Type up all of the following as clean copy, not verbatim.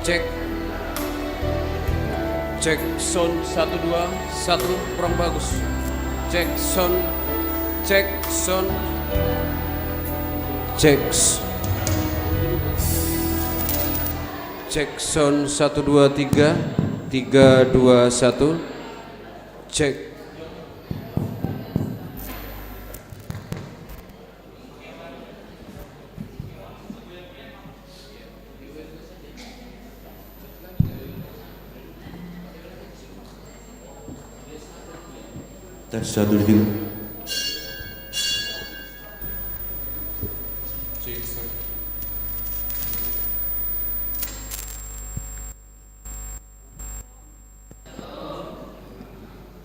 Cek. Cek sound 1 2 1 kurang bagus. Cek sound. Cek sound. Cek. Cek sound 1 2 3 3 2 1. Cek. Tes 1 2 3.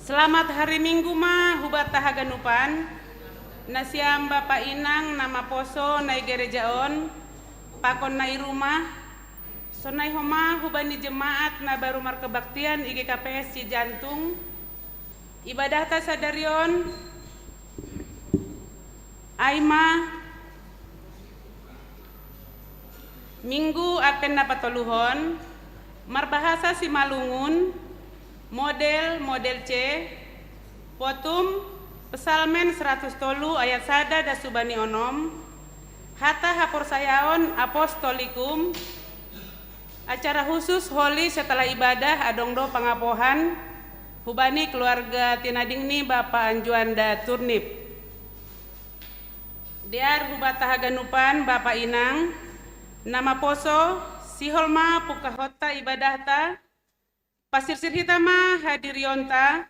Selamat hari Minggu mah hubat tahaganupan. Nasiam Bapak Inang nama poso nai gerejaon pakon nai rumah sonai homa hubani jemaat na baru markebaktian IGKPS Cijantung ibadah tasadarion Aima Minggu apen na patoluhon marbahasa Simalungun model C potum pesalmen 100 tolu ayat sada da subani onom hata hapor sayaon apostolikum acara khusus holi setelah ibadah adongdo pangapohan hubani keluarga tinadingni Bapak Anjuanda Turnip diar hubat tahaganupan Bapak Inang nama poso siholma pukahota ibadahta Pasir-sir hitama hadirionta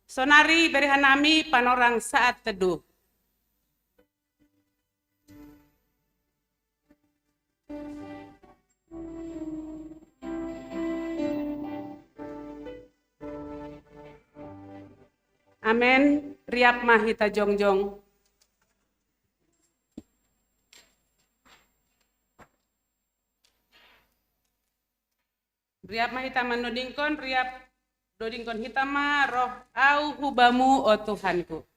sonari berihanami panorang saat teduh. Amen. Riap mahita jongjong. Riap mahita manodingkon, riap dodingkon hitama roh au hubamu o Tuhanku.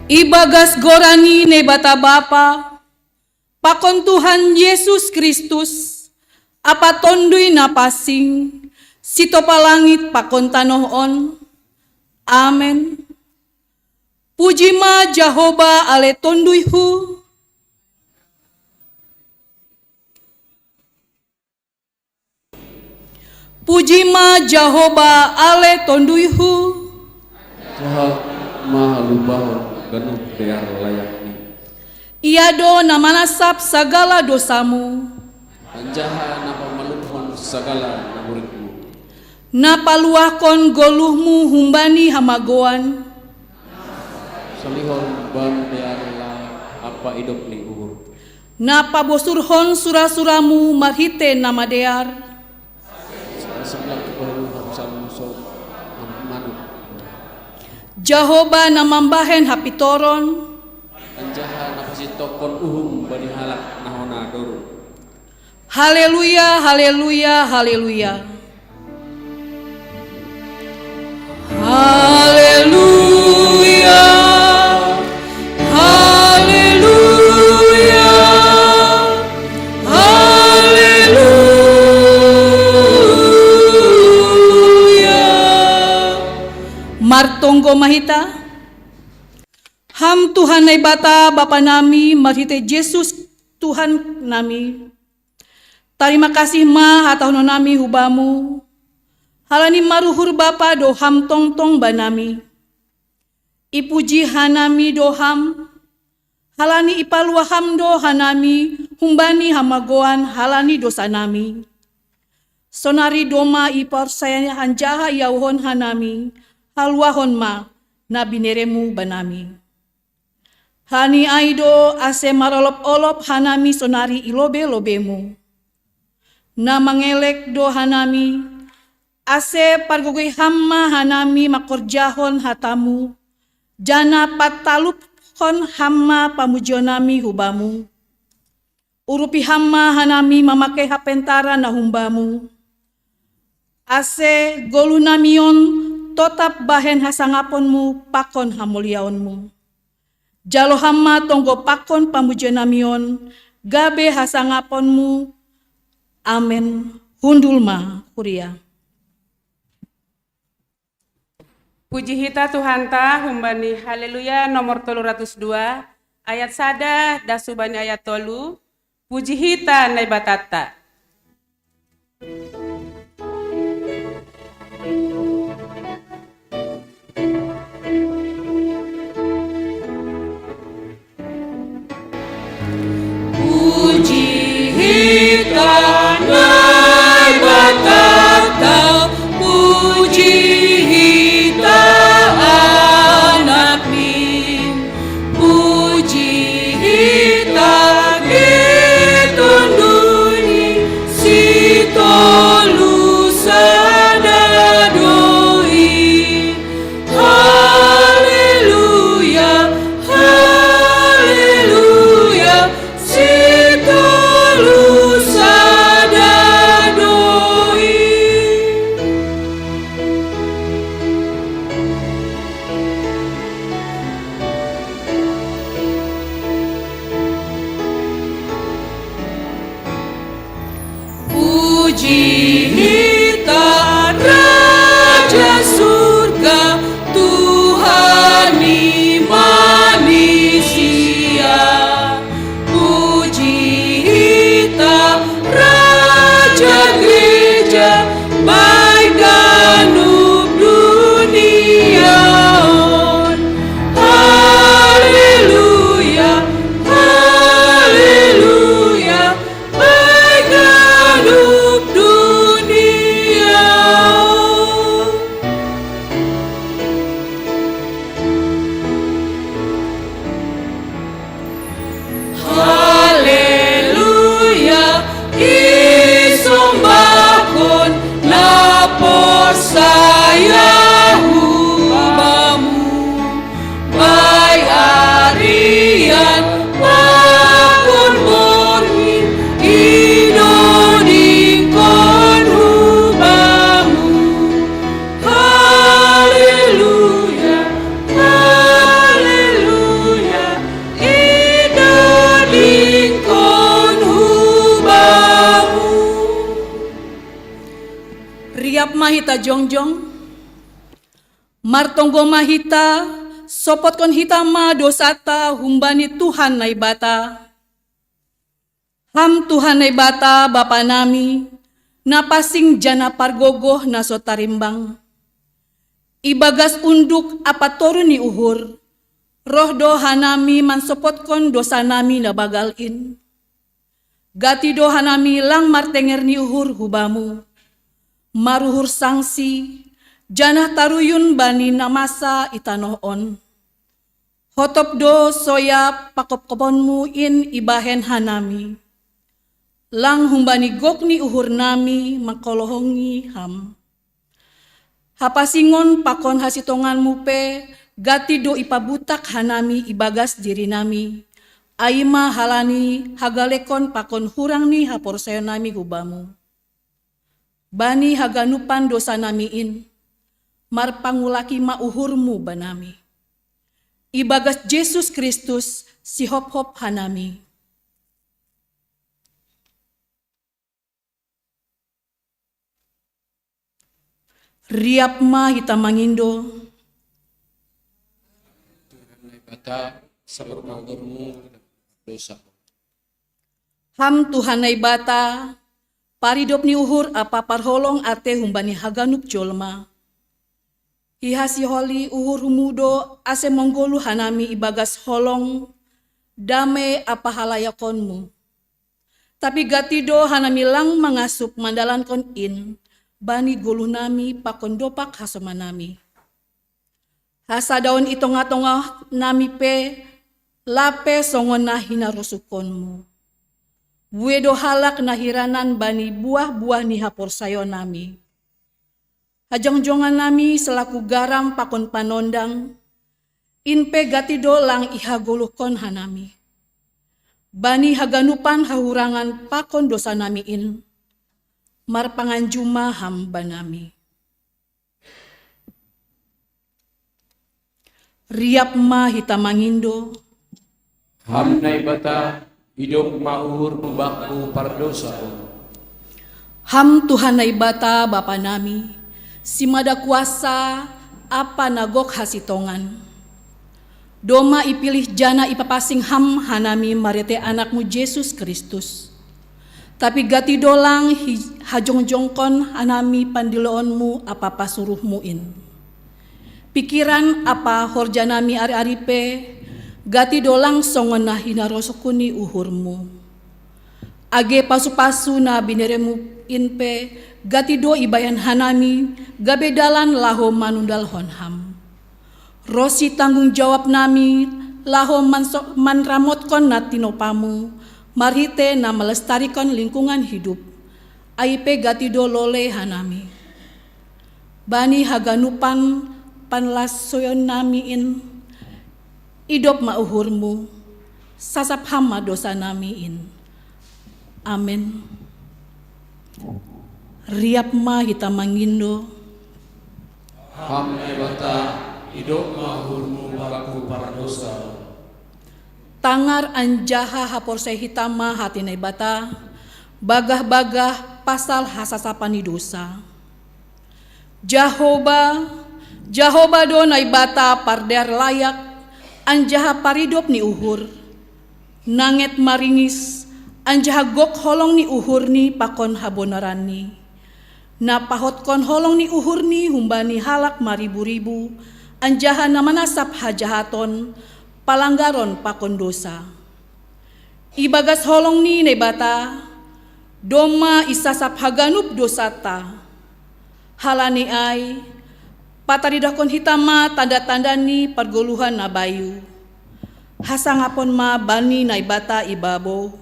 Ibagas gorani ne bata Bapa, pakon Tuhan Yesus Kristus, apa tondui napasing, sito palangit pakon tanohon. Amen. Puji ma Jahoba ale tonduihu. Puji ma Jahoba ale tonduihu. Jahat mahalubahon ganuh dear layakni. Iado namanasap sagala dosamu. Panjaha napa maluhon segala namuridmu. Napaluahkon goluhmu humbani hamagoan. Salihon ban dear apa hidup ni uhur. Na pabosurhon sura-suramu marhite nama dear. Sebelah kebaru hamsal musuh manu. Jahoba namambahen hapitoron. Anjaha napasi tokon uhum bani halak nahona doru. Haleluya, haleluya, haleluya. Haleluya. Haleluya. Haleluya. Martonggo mahita. Ham Tuhan ay bata Bapa nami marhite Yesus Tuhan nami. Terima kasih ma atauno nami hubamu. Halani maruhur Bapa doham tong-tong banami. Ipuji hanami doham. Halani ipaluaham do hanami. Humbani hamagoan halani dosa nami. Sonari doma iparsayanya hanjaha yauhon hanami. Haluahon ma nabineremu banami. Hani aido ase marolop-olop hanami sonari ilobe-lobemu. Na mangelek do hanami, ase pargogoy hamma hanami makorjahon hatamu, jana patalupkon hamma pamujonami hubamu. Urupi hamma hanami mamakai hapentara na humbamu. Ase golunamion totap bahen hasangaponmu pakon hamulyaonmu. Jalo hamma tonggo pakon pamujonamion, gabe hasangaponmu. Amen. Hundulma kuria. Puji hita Tuhan ta humbani haleluya nomor 302 ayat sada dasubani ayat tolu. Puji hita nai batata. Puji hita nai batata, puji hita anakni, puji hita ditunduni si tolu sadadoi. Haleluya, haleluya, si tolu sadadoi. Puji hita Raja surga, Tuhan manusia. Puji hita Raja gereja, baik danup dunia. Haleluya, haleluya, baik danup dunia. Haleluya, isombakon lapor saya hubamu. Bai arian pakon mormin inodingkon hubamu. Haleluya, haleluya, inodingkon hubamu. Riap mahita jongjong, martonggo mahita, sopotkon hita ma dosata humbani Tuhan nai bata. Ham Tuhan nai bata Bapa nami, napasing jana pargogoh na sotarimbang. Ibagas unduk apa torun ni uhur, roh doha nami mansopotkon dosa nami na bagalin. Gati doha nami lang martenger ni uhur hubamu. Maruhur sangsi, janah taruyun bani namasa itanoon. Hotop do soya pakop-koponmu in ibahen hanami. Lang humbani gokni uhur nami makolohongi ham. Hapasingon pakon hasitonganmu pe gati do ipabutak hanami ibagas diri nami. Aima halani hagalekon pakon hurang ni haporsayo nami hubamu. Bani haganupan dosa nami in. Marpangulaki mauhurmu banami. Ibagas Yesus Kristus si hop-hop hanami. Riap ma hitamangindo. Tuhan bata sabarmangurmu dosa. Ham Tuhanay bata, paridop ni uhur apa parholong ate humbani haganup jolma. Hihasi holi uhur humudo ase monggolu hanami ibagas holong, dame apa halayakonmu. Tapi gatido hanami lang mangasup mandalan kon in, bani gulu nami pakondopak hasomanami. Hasadaon itonga-tonga nami pe, lape songon na hinarusukonmu. Buedo halak nahiranan bani buah-buah ni haporsayo nami. Hajong-jongan nami selaku garam pakon panondang, inpe gatido lang ihagulukon hanami. Bani haganupan hahurangan pakon dosa nami in, marpanganjuma hamba nami. Riap ma hitamangindo. Hamnai bata hidup mauhur baku pardosa. Ham Tuhanay bata Bapa nami, si mada kuasa apa nagok hasitongan. Doma ipilih jana ipapasing ham hanami marete anakmu Yesus Kristus. Tapi gati dolang hajong-jongkon hanami pandiloonmu apa pasuruhmu in. Pikiran apa horjanami ari-ari pe, gati dolang songon na hinarosokuni uhurmu. Age pasu-pasu na bineremu inpe, gati do ibayan hanami, gabedalan laho manundal honham. Rosi tanggung jawab nami, laho manramotkon na tinopamu, marhite na melestarikan lingkungan hidup. Aipe gati do lole hanami. Bani haganupan panlasoyon nami in, idop mauhurmu, sasap hama dosa nami in. Amin. Riap ma hitamangindo. Hamnai bata hidup mauhurmu baku pardosa. Tangar anjaha haporsay hitama hatinay bata, bagah-bagah pasal hasasapani dosa. Jahoba do nay bata parder layak, anjaha paridop ni uhur. Nanget maringis, anjaha gok holong ni uhur ni pakon habonaran ni. Napahotkon holong ni uhur ni humbani halak maribu-ribu, anjaha namanasap hajahaton, palanggaron pakon dosa. Ibagas holong ni nebata, doma isasap haganup dosata. Halani ay, pataridakon hitama tanda-tanda ni pergoluhan na bayu. Hasangapon ma bani na ibata ibabo.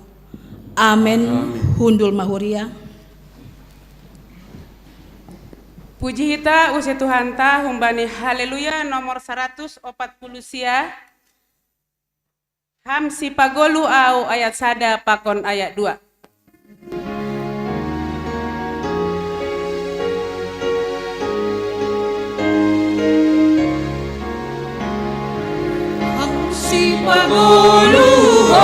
Amen. Hundul mahuria. Puji hita usia Tuhan ta humbani haleluya nomor 140 sia. Ham si pagolu au ayat sada pakon ayat 2. Si paguluhan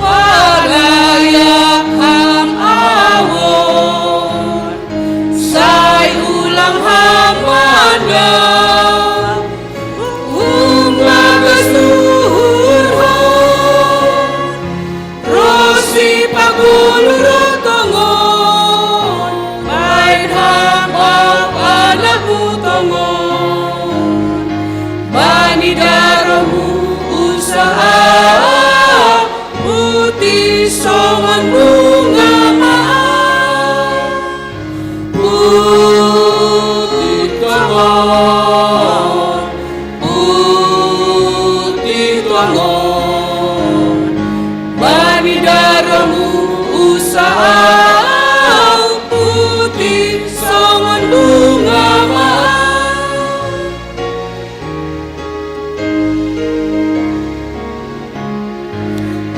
palayak ham awon, say ulang hamada umagas tuhurhon, rosi pagulurotongon, bain ham of anahutongon, bani daromu tongon bani daromu usaha putih songon bunga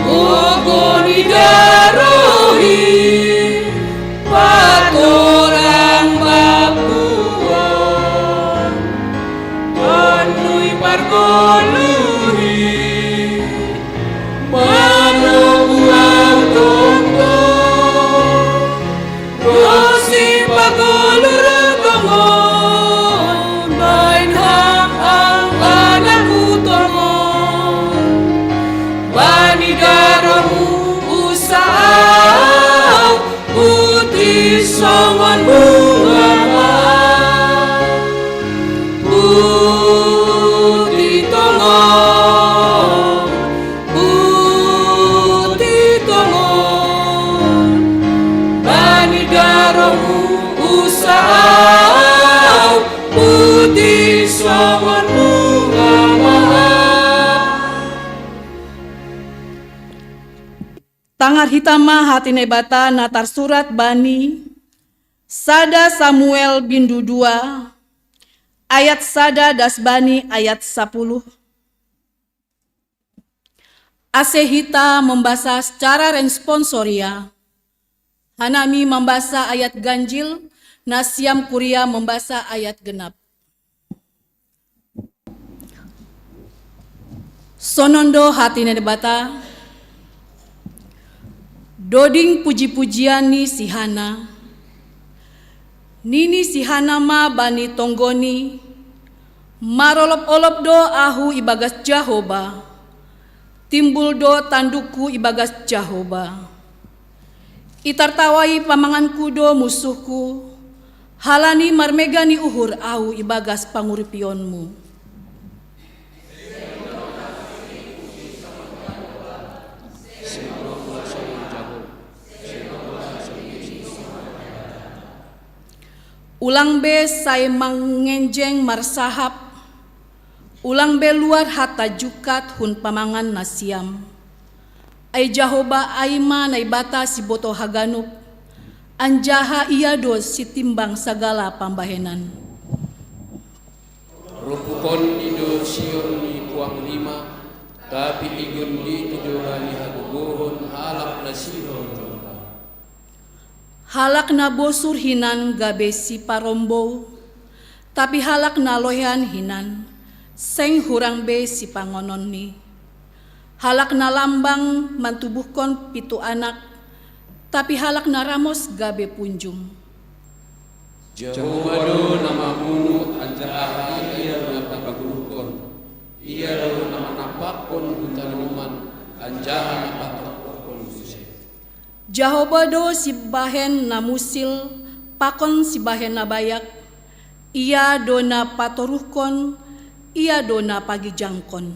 ogoni darohi patorang bapuan Tanui pargoluhi mano buang tonggo rosi pagoluro tongon bain hang ang anakku tongon bani daromu usaha putih songon bunga putih tongon bani daromu usaha putih songon bunga tangar hitama hatine bata natar surat bani sada Samuel bindu 2 ayat sada das bani ayat 10. Asehita membaca secara responsoria. Hanami membaca ayat ganjil, Nasiam Kuria membaca ayat genap. Sonondo hatine bata doding puji-pujiani sihana. Nini sihana ma bani tonggoni marolop-olop do ahu ibagas Jahoba. Timbul do tandukku ibagas Jahoba. Itartawai pamanganku do musuhku. Halani marmegani uhur ahu ibagas panguripionmu. Ulang be saya mengenjeng marsahap, ulang be luar hata jukat hun pamangan nasiam. Ai Jahoba aima nai bata si boto haganup, anjaha iya do si timbang sagala pambahenan. Rupukon ido sion ni puang lima, tapi igun di ido bani hagugohon halak nasiro. Halak na bosur hinan gabe si parombo, tapi halak na loyan hinan, seng hurang be si pangonon ni. Halak na lambang mantubuhkon pitu anak, tapi halak na ramos gabe punjung. Jahobado nama munu anjaha iya na paguluhkon, iya do nama napakon hutanuman anjaha na patakon kuse. Jahobado si bahen na musil, pakon si bahen na bayak, iya do na patoruhkon, iya do na pagijangkon.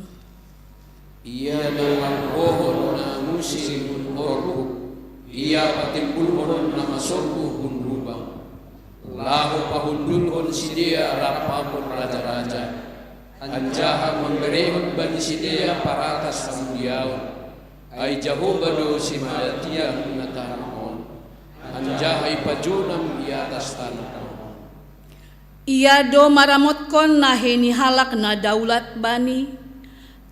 Iya dengan pohon na musim hun oruk, iya patimpulhon na masorku hun rubang. Lahu pahundulhon sidia rapapon raja-raja, anjaha memberehon bani sidia paratas samudiaon. Ai Jahobado si madatiang natahon, anjaha ipajunam di atas tanah. Ia do maramotkon naheni halak na daulat bani,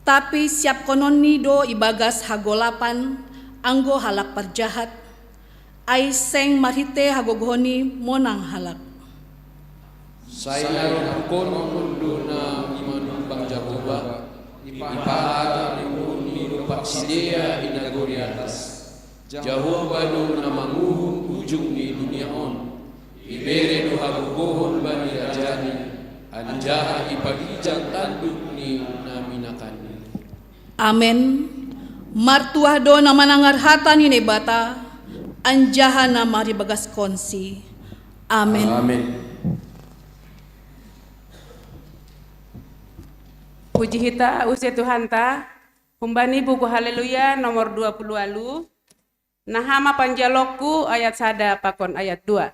tapi siap konon ni do ibagas hagolapan, anggo halak perjahat, ai seng marhite hagogohoni monang halak. Saya rupukon mundu na imanun bang Jahoba, ipahada ni rupak sidia inagori atas. Jahobado na manguhun ujung di dunia on, ibere do hagugohon bani rajani, anjaha ipagijang tanduk ni naminakani. Amen. Martuah do na manangar hata ni nebata, anjaha na maribagas konsi. Amen. Amen. Puji hita usia Tuhan ta, humbani buku haleluya nomor 20 alu, nahama panjalokku ayat sada pakon ayat 2.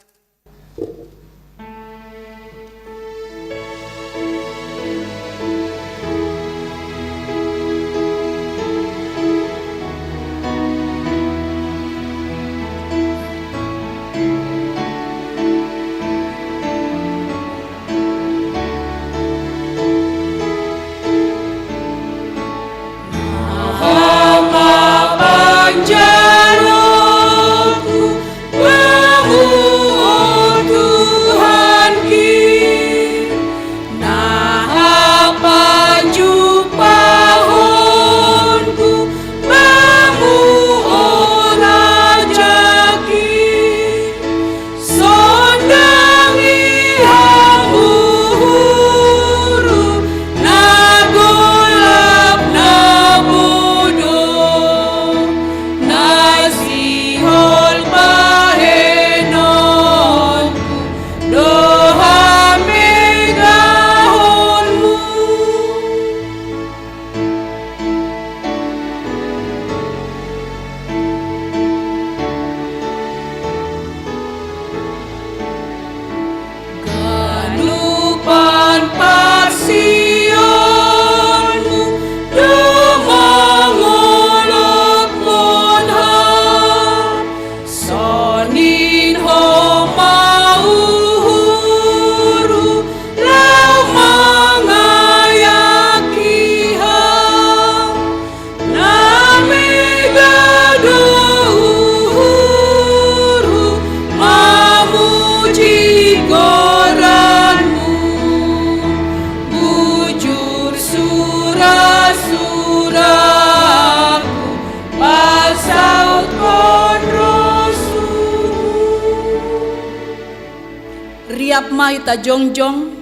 Riap mai ta jongjong,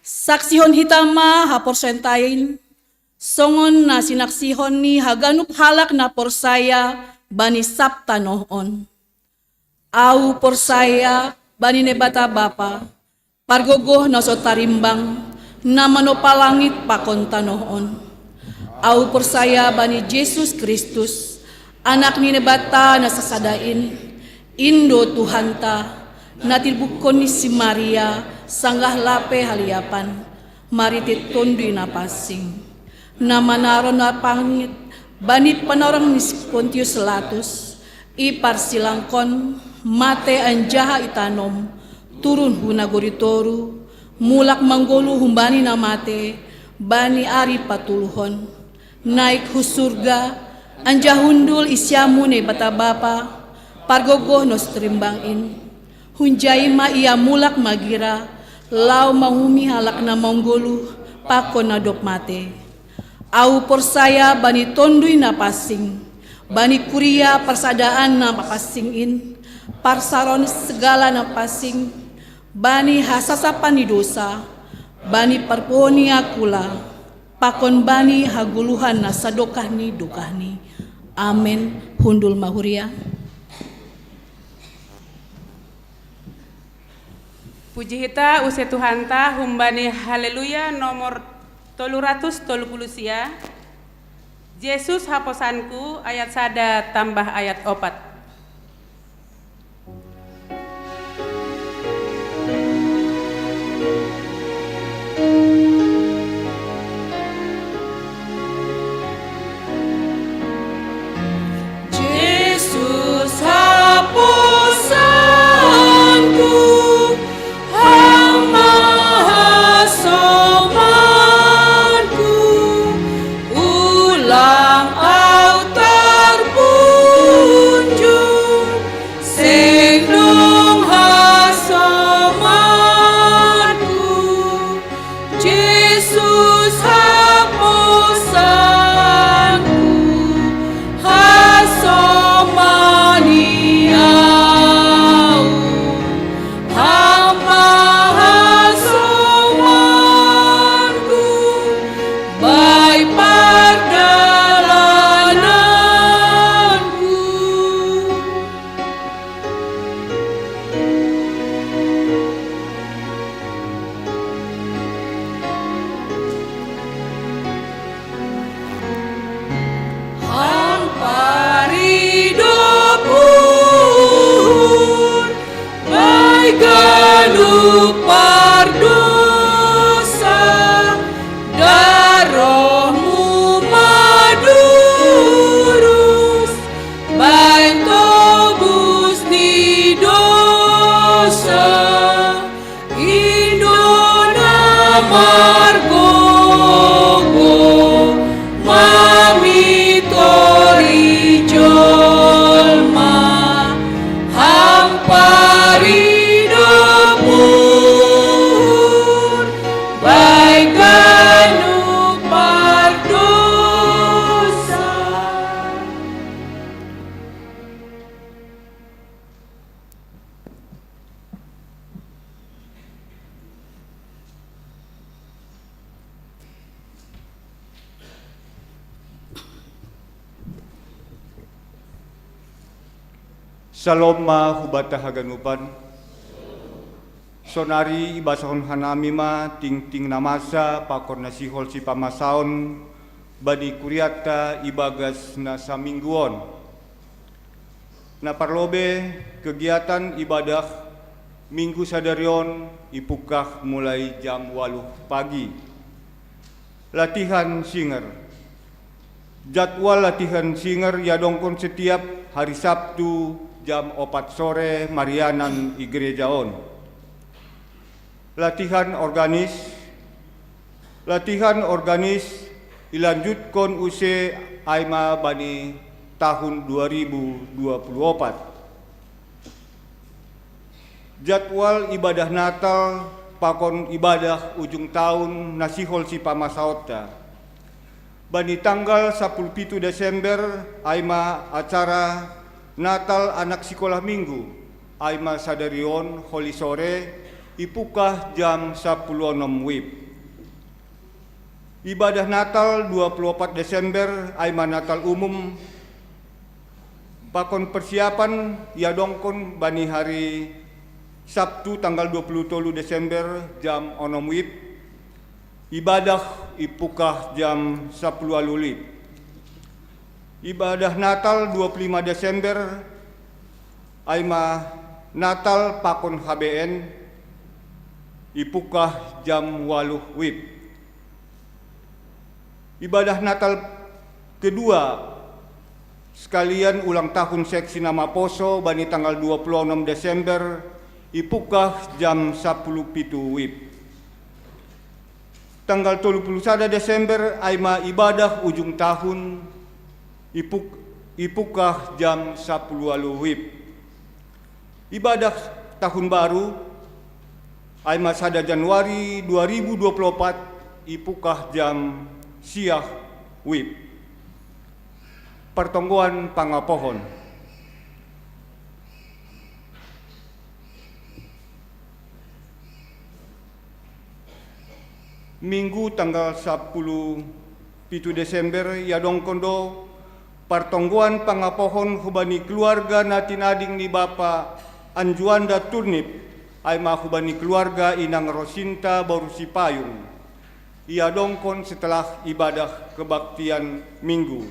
saksihon hitama haporsentain, songon na sinaksihon ni haganup halak na porsaya bani sapta nohon. Au porsaya bani nebata bapa, pargogoh na so tarimbang, na manopalangit pakonta nohon. Au porsaya bani Jesus Kristus, anak ni nebata na sasadain, Indo Tuhanta, natilbukon ni si Maria, sanggah lape haliapan, maritit tondui na pasing. Na manaron na pangit, banit panorang ni Pontius Latus, ipar silangkon, mate anjaha itanom, turun hunagoritoru, mulak manggolu humbani na mate, bani ari patuluhon, naik husurga, anjahundul isyamu ne bata bapa, pargogoh nos trimbangin. Hunjai ma ia mulak magira, lau mahumi halak na monggolu, pakon na dok mate. Au porsaya bani tondui na pasing, bani kuria persadaan na pasingin, parsaron segala na pasing, bani hasasapan ni dosa, bani parponi akula, pakon bani haguluhan na sadokah ni dokah ni. Amen. Hundul mahuria. Puji hita use Tuhanta humbani haleluya nomor 330 sia. Yesus haposanku ayat sada tambah ayat 4. Margogo, mami torijo. Saloma hubata haganupan. Sonari ibasahon hanami ma ting namasa pakor nasihol si pamasaon badi kuriata ibagas na samingguon. Na parlobe kegiatan ibadah minggu sadarion ipukah mulai jam 8 pagi. Latihan singer. Jadwal latihan singer yadongkon setiap hari Sabtu jam 4 sore marianan i gerejaon. Latihan organis ilanjutkon use aima bani tahun 2024. Jadwal ibadah Natal pakon ibadah ujung tahun nasihol si pamasaota. Bani tanggal 17 Desember aima acara Natal anak sekolah minggu aima sadarion holi sore ipukah jam 10.06 WIB. Ibadah Natal 24 Desember aima Natal umum pakon persiapan yadongkon bani hari Sabtu tanggal 23 Desember jam 6 WIB. Ibadah ipukah jam 10 WIB. Ibadah Natal 25 Desember aima Natal pakon HBN ipukah jam 8 WIB. Ibadah Natal kedua sekalian ulang tahun seksi nama Poso bani tanggal 26 Desember ipukah jam 10.07 WIB. Tanggal 31 Desember aima ibadah ujung tahun ipukah jam 10 WIB. Ibadah tahun baru aima sada Januari 2024 ipukah jam siah WIB. Pertongguan pangapohon. Minggu tanggal 10 Desember yadong kondo pertongguan pangapohon hubani keluarga natinading ni Bapa Anjuanda Turnip aima hubani keluarga Inang Rosinta Borusi Payung. Ia dongkon setelah ibadah kebaktian minggu.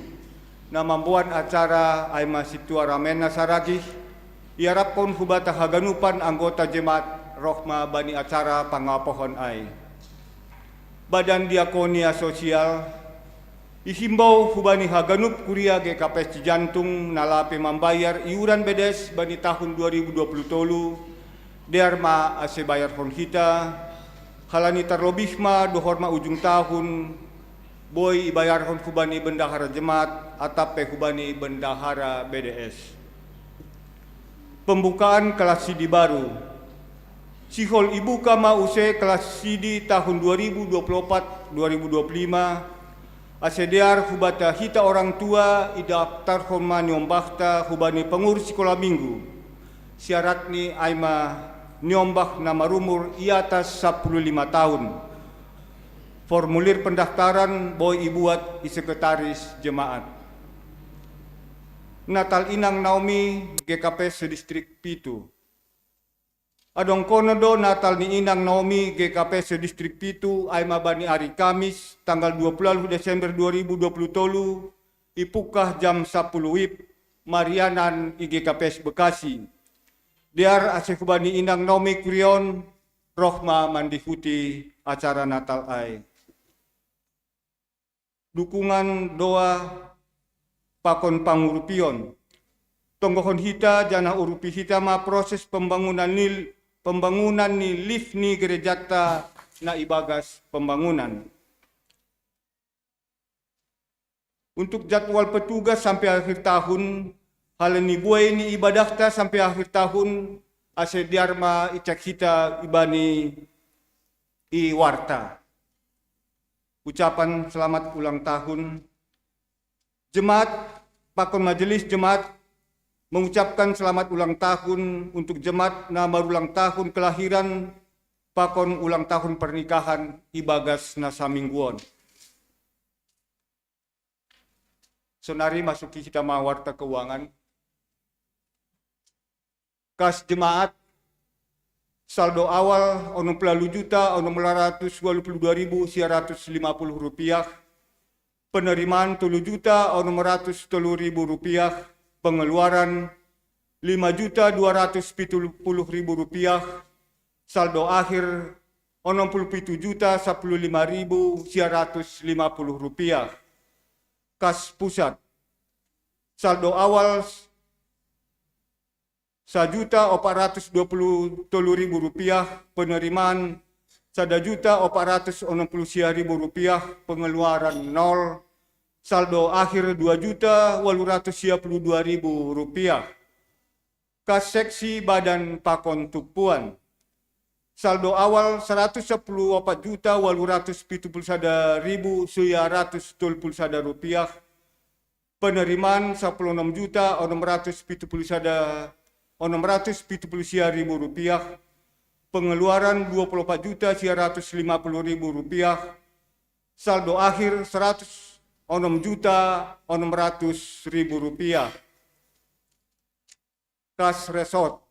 Na membuat acara aima situa ramena saragih. Ia rapon hubata haganupan anggota jemaat rohma bani acara pangapohon ai. Badan Diakonia Sosial ihimbau hubani haganup kuria GKP Cijantung nalape membayar iuran bedes bani tahun 2020 derma ase bayar honhita halani terlobihma dohorma ujung tahun boy ibayar hon hubani bendahara jemaat atape hubani bendahara BDS. Pembukaan kelas sidi baru. Sihol ibu kama use kelas sidi tahun 2024-2025 asedear hubata hita orang tua idaftar horma nyombahta hubani pengurus sekolah minggu. Syarat ni aima nyombah nama rumur i atas 15 tahun. Formulir pendaftaran boy ibuat i sekretaris jemaat. Natal Inang Naomi GKP Sedistrik Pitu. Adong konodo Natal ni Inang Naomi GKP Sedistrik Pitu aima bani hari Kamis tanggal 20 Desember 2020 ipukah jam 10 WIB Marianan IGKP Bekasi. Diar asih bani Inang Naomi Kurion rohma mandihuti acara Natal ai. Dukungan doa pakon pangurupion. Tonggohon hita jana urupi hita ma proses pembangunan ni lift ni gerejata na ibagas pembangunan. Untuk jadwal petugas sampai akhir tahun, halani buai ni ibadahta sampai akhir tahun ase diarma icak hita ibani i warta. Ucapan selamat ulang tahun. Jemaat pakon majelis jemaat mengucapkan selamat ulang tahun untuk jemaat nama ulang tahun kelahiran pakon ulang tahun pernikahan Ibagas Nasamingguon. Sonari masuki kita mawarta keuangan. Kas jemaat saldo awal 60.622.950 rupiah. Penerimaan 3.603.000 rupiah. Pengeluaran 5.270.000 rupiah. Saldo akhir 67.015.950 rupiah. Kas pusat saldo awal 1.420.000 rupiah, penerimaan 1.460.000 rupiah, pengeluaran 0, saldo akhir 2.852.000 rupiah. Kas seksi badan pakon tupuan saldo awal 114.871.971 rupiah, penerimaan 16.671.670 rupiah, pengeluaran 24.950.000 rupiah, saldo akhir 106.600.000 rupiah. Kas resort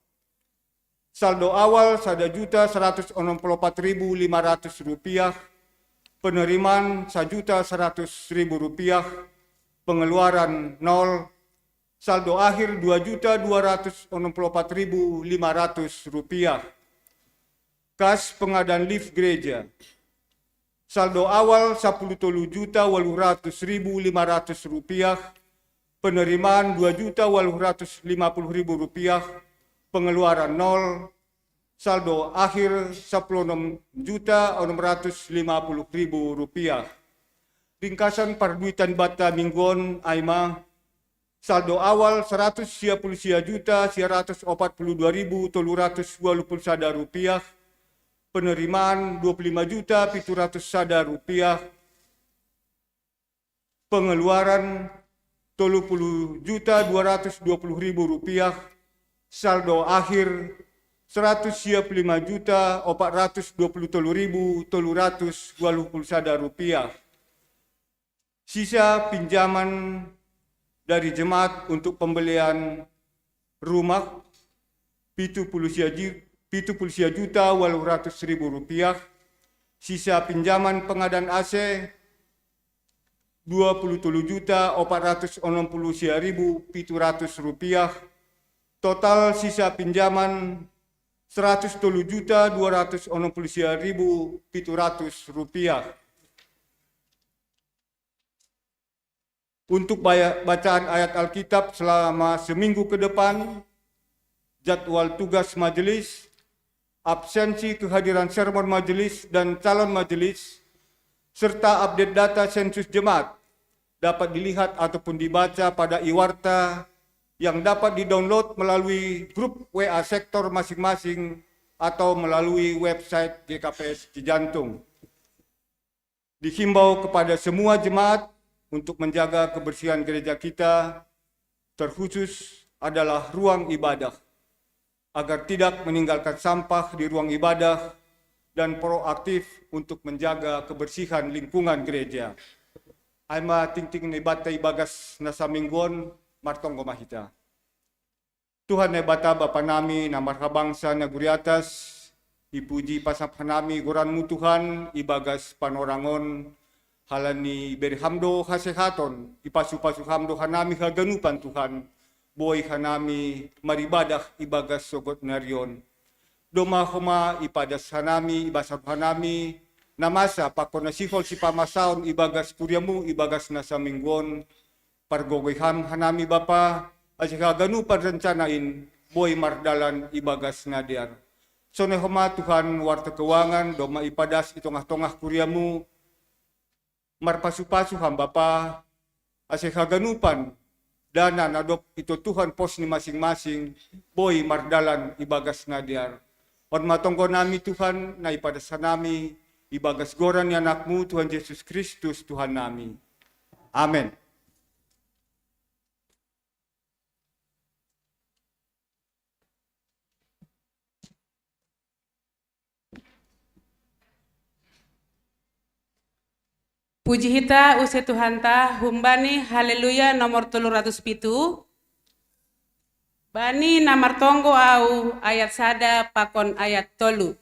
saldo awal 1.164.500 rupiah, penerimaan 1.100.000 rupiah, pengeluaran 0, saldo akhir 2.264.500 rupiah. Kas pengadaan lift gereja saldo awal 10.800.500 rupiah, penerimaan 2.850.000 rupiah, pengeluaran 0, saldo akhir 16.650.000 rupiah. Ringkasan parduitan bata mingguan Aima saldo awal 130.142.321 rupiah, penerimaan 25.701 rupiah, pengeluaran 30.220.000 rupiah, saldo akhir 155.423.321 rupiah. Sisa pinjaman dari jemaat untuk pembelian rumah 70.800.000 rupiah. Sisa pinjaman pengadaan AC 27.460.700 rupiah. Total sisa pinjaman 110.260.700 rupiah. Untuk bacaan ayat Alkitab selama seminggu ke depan, jadwal tugas majelis, absensi kehadiran sermon majelis dan calon majelis, serta update data sensus jemaat dapat dilihat ataupun dibaca pada iwarta yang dapat didownload melalui grup WA sektor masing-masing atau melalui website GKPS Cijantung. Dihimbau kepada semua jemaat untuk menjaga kebersihan gereja kita, terkhusus adalah ruang ibadah, agar tidak meninggalkan sampah di ruang ibadah dan proaktif untuk menjaga kebersihan lingkungan gereja. Aima ting-ting ni bata ibagas na sa minggon, martong gomahita. Tuhan ne bata Bapa nami na marhabangsa na guriatas, ipuji pasap hanami guranmu Tuhan, ibagas panorangon, halani berhamdo hasehaton, ipasu-pasu hamdo hanami haganupan Tuhan, boy hanami maribadah ibagas sogot narion. Doma homa ipadas hanami, ibasab hanami, namasa pakon na sihol si pamasaon ibagas kuryamu, ibagas na sa minggon, pargogoyham hanami Bapa, asik haganupan rencanain, boy mardalan ibagas nadiar. So homa Tuhan warta keuangan, doma ipadas itongah-tongah kuryamu, marpasu-pasu ham Bapa, asik haganupan, dana nadop itu Tuhan pos ni masing-masing, boy mardalan ibagas nadiar. On matonggo nami Tuhan, na ipadas nami, ibagas goran ni anakmu Tuhan Yesus Kristus Tuhan nami. Amen. Puji hita use Tuhan ta, humbani haleluya nomor 307. Bani namartonggo au ayat sada pakon ayat 3.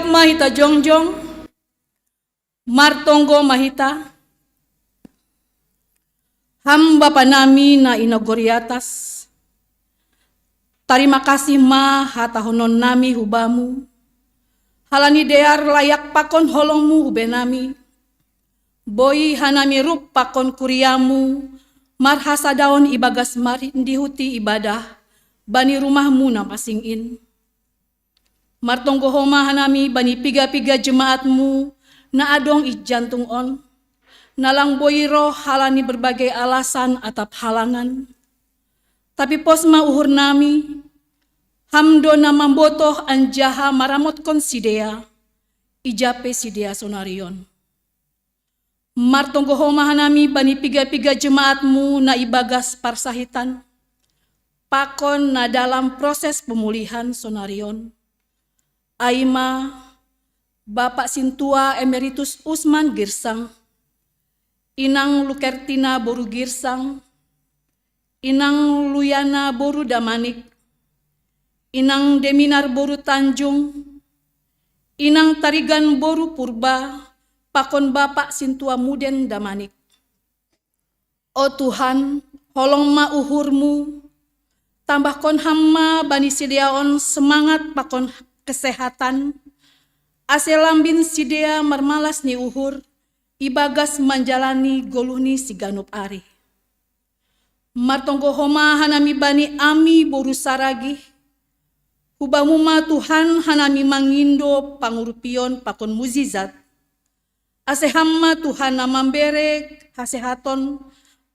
Mahita jongjong, martonggo mahita, hamba panami na inauguriatas. Terima kasih ma hatahonon nami hubamu, halani dear layak pakon holongmu hubenami, boy hanami rup pakon kuriamu, marhasa daun ibagas marindihuti ibadah, bani rumahmu napasingin. Martonggo homa hanami bani piga-piga jemaatmu na adong ijantung on. Nalang boiro halani berbagai alasan atap halangan. Tapi posma uhur nami, hamdo na mambotoh anjaha maramot kon sidea, ijape sidea sonarion. Martonggo homa hanami bani piga-piga jemaatmu na ibagas parsahitan. Pakon na dalam proses pemulihan sonarion. Aima, Bapak Sintua Emeritus Usman Girsang, Inang Lukertina Boru Girsang, Inang Luyana Boru Damanik, Inang Deminar Boru Tanjung, Inang Tarigan Boru Purba, Pakon Bapak Sintua Muden Damanik. Oh Tuhan, holong ma uhurmu, tambahkon hamma bani sideaon semangat pakon kesehatan, aselambin sidea marmalas ni uhur, ibagas manjalani goluhni siganup ari. Martonggo homa hanami bani ami boru saragi, hubamuma Tuhan hanami mangindo pangurupion pakon muzizat, asehamma Tuhan namambere hasehaton,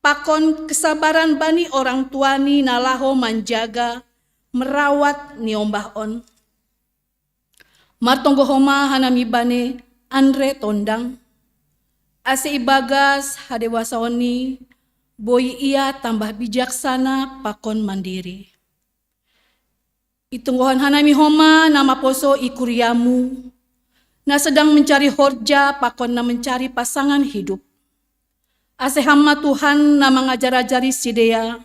pakon kesabaran bani orang tuani nalaho manjaga, merawat ni ombah on. Martonggo homa hanami bane Andre Tondang, ase ibagas hadewasaoni, boy ia tambah bijaksana pakon mandiri. Itunggohan hanami homa nama poso ikuriamu, na sedang mencari horja pakon na mencari pasangan hidup. Ase hamma Tuhan na mengajar-ajari sidea,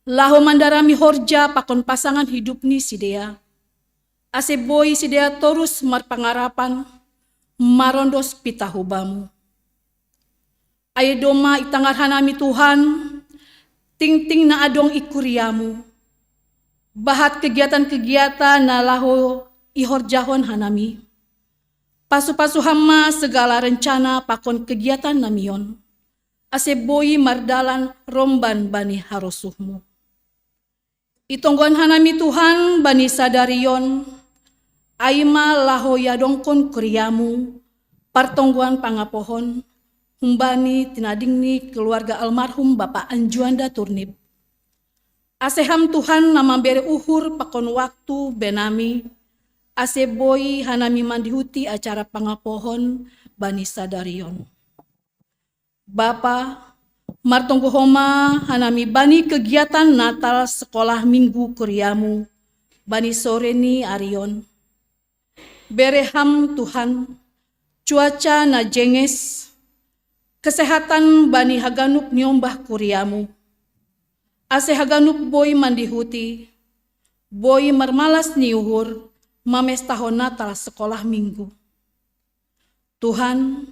laho mandarami horja pakon pasangan hidup ni sidea. Ase boy sidea terus marpangarapan, marondos pitahubamu. Ayo doma itangar hanami Tuhan, ting-ting na adong ikuriamu. Bahat kegiatan-kegiatan na laho ihorjahon hanami. Pasu-pasu hama segala rencana pakon kegiatan namion. Ase boyi mardalan romban bani harosuhmu. Itonggon hanami Tuhan bani sadarion. Aima laho yadongkon kuriamu. Partongguan pangapohon. Humbani tinadingni keluarga almarhum Bapak Anjuanda Turnip. Aseham Tuhan nama bere uhur pakon waktu benami. Ase boy hanami mandihuti acara pangapohon bani sadarion. Bapa martonggo homa hanami bani kegiatan Natal sekolah minggu kuriamu. Bani sore ni arion. Bereham Tuhan cuaca na jenges. Kesehatan bani haganup nyombah kuriamu. Ase haganup boy mandihuti. Boy marmalas niuhur. Mames tahun Natal sekolah minggu. Tuhan,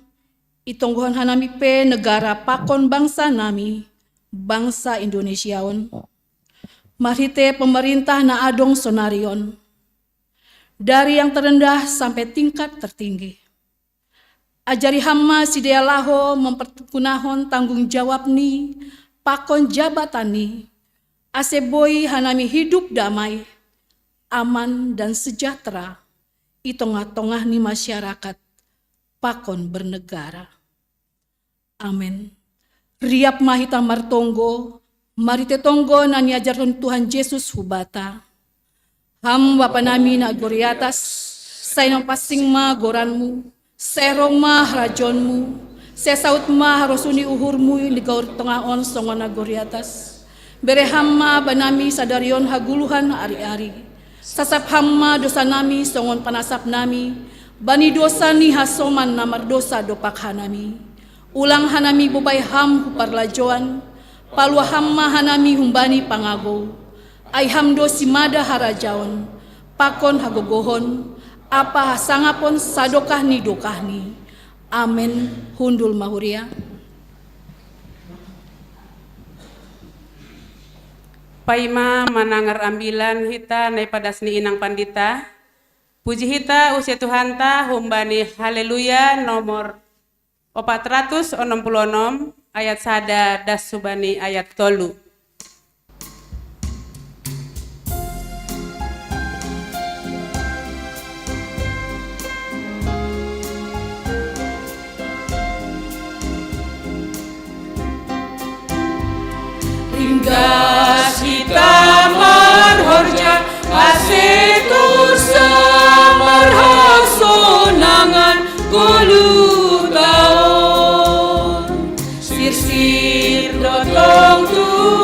itonggohan hanami pe negara pakon bangsa nami. Bangsa Indonesiaon. Marite pemerintah na adong sonarion. Dari yang terendah sampai tingkat tertinggi. Ajari hama sidea laho memperkunahon tanggung jawab ni, pakon jabatan ni, ase boy hanami hidup damai, aman dan sejahtera, itongah-tongah ni masyarakat, pakon bernegara. Amin. Riap mahita martonggo, marite tonggo na niajarkan Tuhan Yesus hubata. Ham bapa nami na goriatas, sainang pasing ma goranmu, serong mah rajonmu, sesaut mah harosuni uhurmu di gaur tengah on songon nagori atas. Bere hamma banami sadarion haguluhan ari-ari. Sasap hamma dosa nami songon panasap nami, bani dosa ni hasoman namar dosa dopak hanami. Ulang hanami bubay ham huparlajoan, palwa hamma hanami humbani pangago. Ay hamdo simada harajaon, pakon hagogohon, apa sangapon sadokah ni dokah ni. Amin. Hundul mahuria. Paima manangar ambilan hita nai padas ni inang pandita. Puji hita usia Tuhanta humbani haleluya nomor 466 ayat sada das subani ayat tolu. Ringgas kita marhorja asetur samarhasonangan golu taon. Sir-sir dotong tu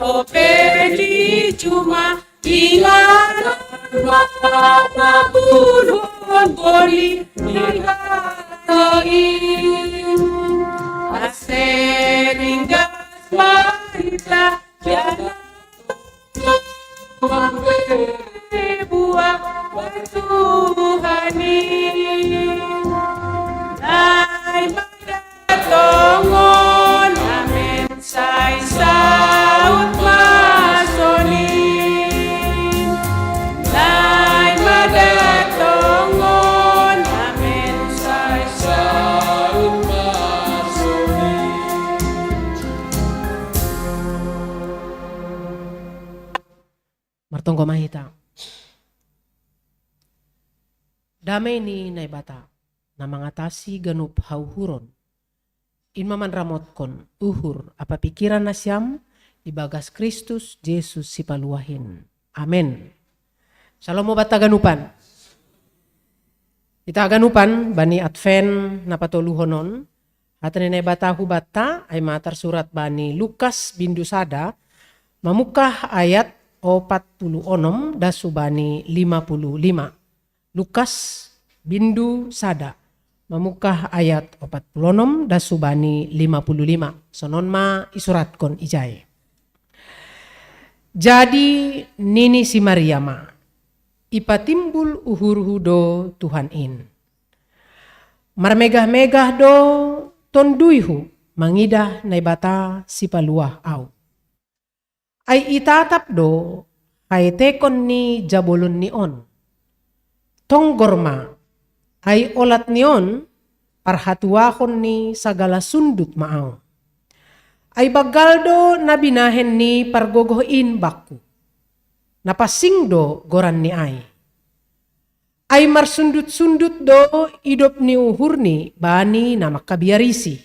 o pedi cuma ingaran mata burun boli dihatain aseringas maita jana buah Tuhani Nai madatongon amin say saut masoni Nai madatongon amin say saut masoni Martonggo mahita. Damay ni naibata na mangatasi ganup hauhuron. Inmaman ramotkon uhur apa pikiran na siyam ibagas Kristus Jesus si paluahin. Amen. Shalom mo bata ganupan. Ita ganupan bani Advent na patuluhonon. At ni naibata hubata ay matar surat bani Lukas bindu sada mamukah ayat 46 dasubani 55. Lukas bindu sada mamukah ayat 46 dasubani 55. Sonon ma isuratkon ijay. Jadi nini si Mariama ipatimbul uhur do Tuhan in. Marmegah-megah do tonduihu mangidah naibata si paluah au. Ay itatap do ay tekon ni jabolon ni on. Tonggorma ay olat niyon parhatuakon ni sagala sundut maaw. Ay bagaldo na binahen ni pargogohin baku. Napasingdo goran ni ay. Ay marsundut-sundut do idop ni uhur ni bani na makabiarisi.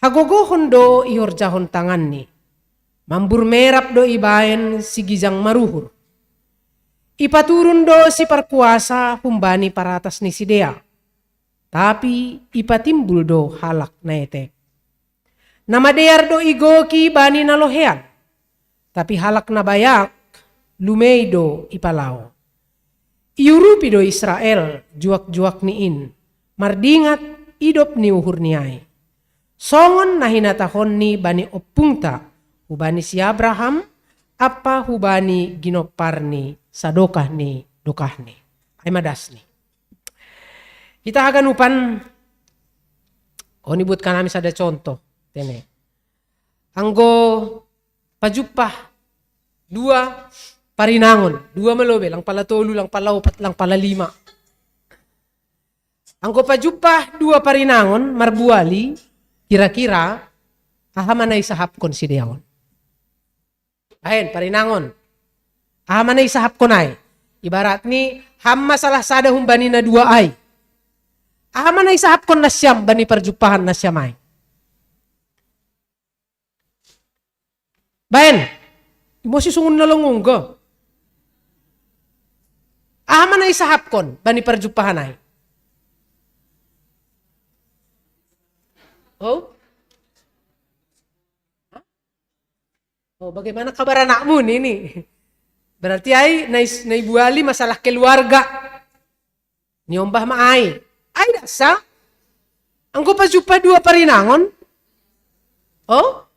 Hagogohon do ihorjahon tangan ni. Mambur merap do ibayen si gizang maruhur. Ipaturun do si parkuasa humbani paratas ni si Dea. Tapi ipatimbul do halak na etek. Namadear do igoki bani na lohean. Tapi halak na bayak lumei do ipalaw. Iurupi do Israel juak-juak niin. Mardingat idop ni uhur niay. Songon na hinatahon ni bani opungta. Hubani si Abraham, apa hubani ginopar ni sadokah ni dokah ni. Ay madas ni. Kita akan upan, nibut kami sada contoh. Tene. Anggo pajupah, 2 parinangon, 2 malobe, lang pala 3, lang pala 4, lang pala 5. Anggo pajupah 2 parinangon, marbuali, kira-kira, ahamanay sahapkon si Deon. Ahen, parinangon. Ahamanay sahapkon ay. Ibarat ni, hamma salah sada humbani na 2 ay. Ahamanay sahapkon na siyam, bani parjupahan na siyam ay. Bayan, mo si sungun na langong ga. Ahamanay sahapkon, bani parjupahan ay. Oh? Oh, bagaimana kabar anakmu ini? Berarti ay naibuali masalah keluarga. Niombah maay. Ay dasa? Angko pa jupa 2 parinangon? Oh?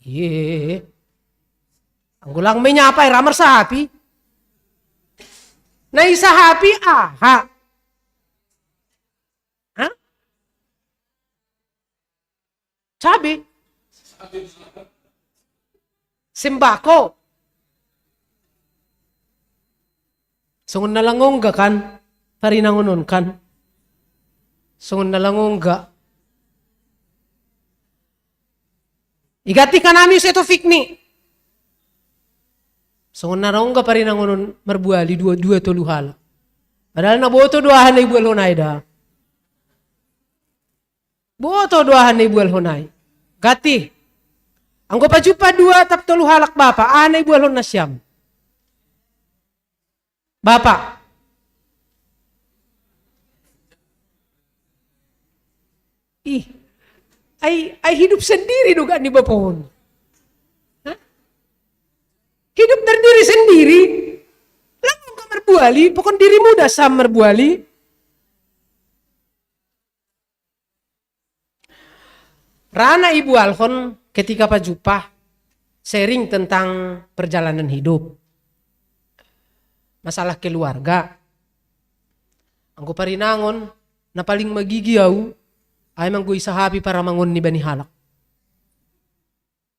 Ye. Angko lang may nyapay ramar sa happy. Naisa happy aha. Ha? Sabi? Simbako. Sungon na langong ga kan? Parinangonon kan? Sungon na langong ga. Igati ka namin sa ito fikni. Sungon na langong ga parinangonon marbuali 2 tuluhala. Padahal na boto 2 hanay buwal honay da. Boto 2 hanay buwal honay. Gati. Ang pajupa 2 tap 3 halak bapa, anay buwalon na siyam. Bapa. Ay hidup sendiri duga ni bapon. Hidup dari diri sendiri. Lalu kamar buali, pokon dirimu dah samar buali. Rana Ibu Alfon ketika pajupah sharing tentang perjalanan hidup. Masalah keluarga. Angko parinangon na paling magigiaw ay manggo isahapi para mangon ni bani halak.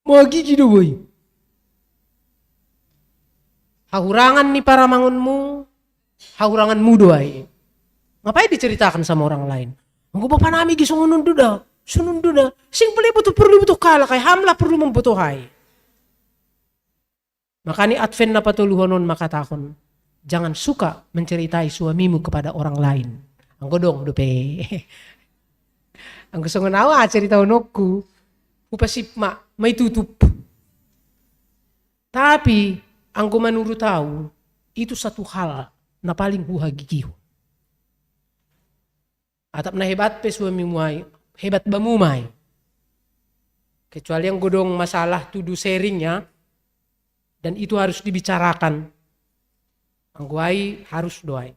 Magigi do boy. Hahurangan ni para mangonmu, hahuranganmu do ay. Ngapain diceritakan sama orang lain? Angko bapak nami gisungunon do da. Sunundo na. Sing perlu butuh kala kay hamla perlu membutuhay. Maka ni Advent na patuluhanon makatakon. Jangan suka menceritai suamimu kepada orang lain. Ang godong dupe. Ang gusto nga nawa cerita unokku. Upasipma may tutup. Tapi ang menurut tahu itu satu hal na paling huhagigiho. Atap na hebat pe suamimu ay hebat bamumay. Kecuali yang godong masalah tuduh sharingnya. Dan itu harus dibicarakan. Angguai harus doai.